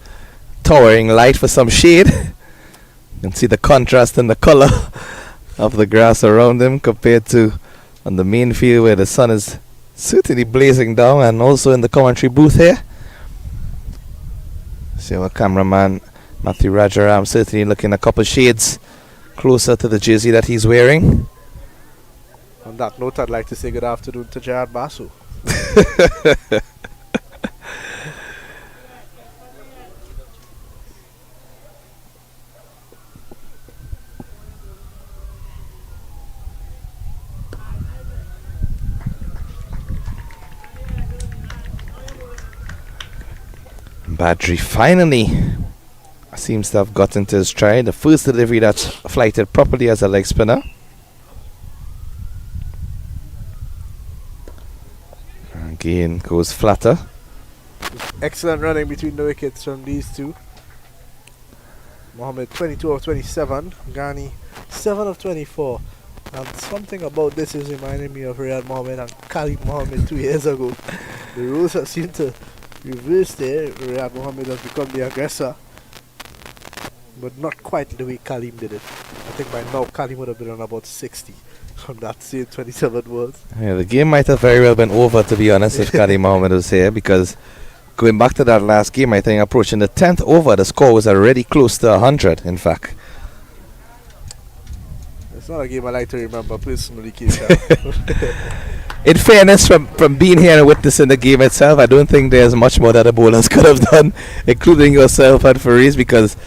towering light for some shade. You can see the contrast in the color of the grass around him compared to on the main field where the sun is certainly blazing down, and also in the commentary booth here. See our cameraman Matthew Rajaram certainly looking a couple shades closer to the jersey that he's wearing. On that note, I'd like to say good afternoon to Gerard Basu. Badri finally seems to have gotten to his stride. The first delivery that's flighted properly as a leg spinner. Again goes flatter. Excellent running between the wickets from these two. Mohammed 22 of 27, Ghani 7 of 24. And something about this is reminding me of Riyad Mohammed and Khalid Mohammed 2 years ago. The rules have seemed to reverse there. Riyad Mohammed has become the aggressor, but not quite the way Kalim did it. I think by now Kalim would have been on about 60 from that same 27 balls. Yeah, the game might have very well been over, to be honest, if Khalid Mohammed was here, because going back to that last game, I think approaching the 10th over, the score was already close to 100, in fact. It's not a game I like to remember personally, Keisha. In fairness, from being here and witnessing the game itself, I don't think there's much more that the bowlers could have done, including yourself and Fareez, because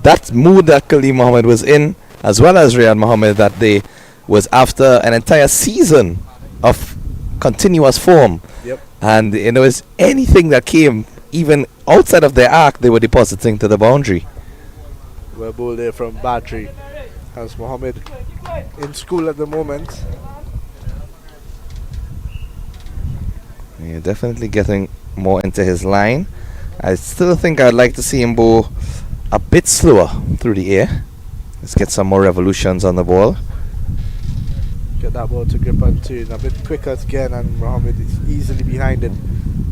that mood that Khalid Mohammed was in, as well as Riyad Mohammed that day, was after an entire season of continuous form. Yep. And it's anything that came, even outside of their arc, they were depositing to the boundary. Well bowled there from Badri. Has Mohammed in school at the moment. Yeah, definitely getting more into his line. I still think I'd like to see him bowl a bit slower through the air. Let's get some more revolutions on the ball. Get that ball to grip and turn a bit quicker again, and Mohammed is easily behind it.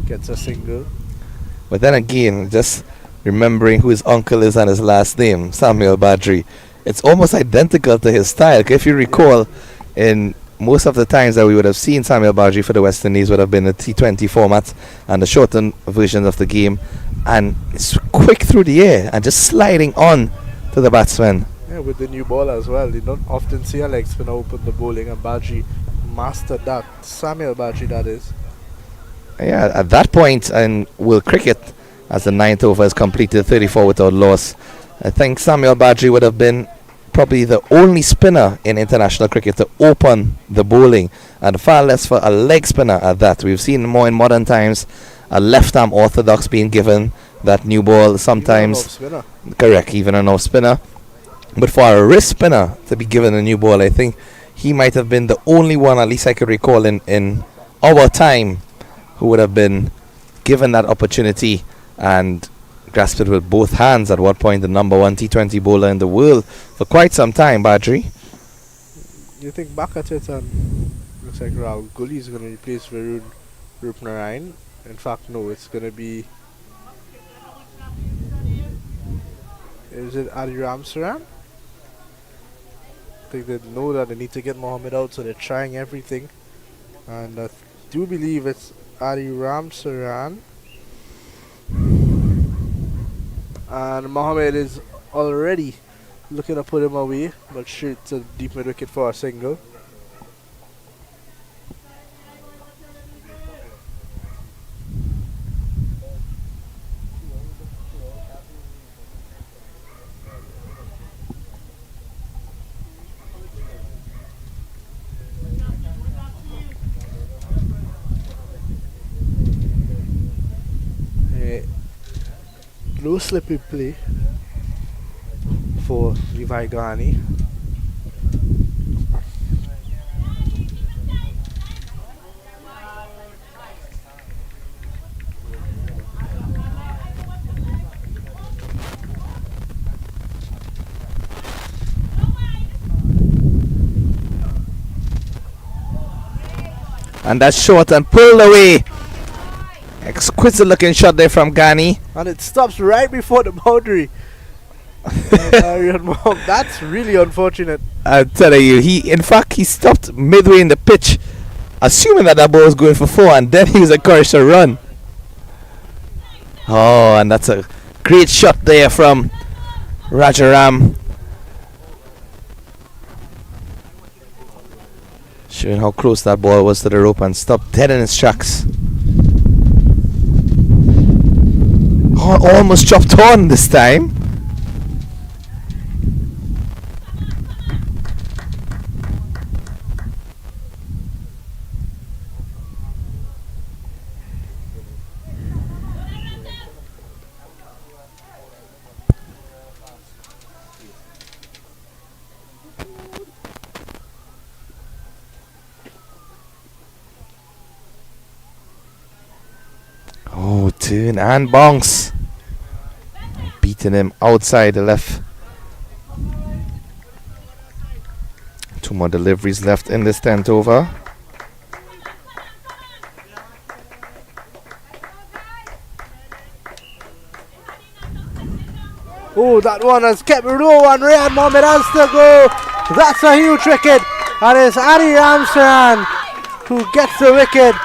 Gets a single. But then again, just remembering who his uncle is and his last name, Samuel Badri, it's almost identical to his style. If you recall, in most of the times that we would have seen Samuel Badri for the West Indies would have been the T20 format and the shortened version of the game, and it's quick through the air and just sliding on to the batsman. Yeah, with the new ball as well. You don't often see a leg spinner open the bowling, and Badri mastered that. Samuel Badri, that is. Yeah, at that point in World Cricket, as the 9th over is completed 34 without loss, I think Samuel Badri would have been probably the only spinner in international cricket to open the bowling, and far less for a leg spinner at that. We've seen more in modern times a left arm orthodox being given that new ball sometimes. Even an off-spinner. Correct, even an off spinner. But for a wrist spinner to be given a new ball, I think he might have been the only one, at least I could recall, in our time who would have been given that opportunity and grasped it with both hands. At one point, the number 1 T20 bowler in the world for quite some time, Badri. You think back at it and looks like Rahul Gully is going to replace Varun Rupnarayan. In fact, no, it's going to be... Is it Adi Ramsaran? I think they know that they need to get Mohammed out, so they're trying everything. And I do believe it's Adi Ramsaran. And Mohammed is already looking to put him away, but straight to deep mid wicket for a single. Low slippy play for Levi Ghani. And that's short and pulled away. Exquisite looking shot there from Ghani. And it stops right before the boundary. That's really unfortunate. I'm telling you, he stopped midway in the pitch, assuming that ball was going for 4, and then he was encouraged to run. Oh, and that's a great shot there from Rajaram, showing how close that ball was to the rope and stopped dead in its tracks. Oh, almost chopped on this time. Oh, turn and bounce. Beating him outside the left. 2 more deliveries left in this 10th over. Oh, that one has kept low and Riyad Mohammed has to go. That's a huge wicket. And it's Adi Ramsaran who gets the wicket.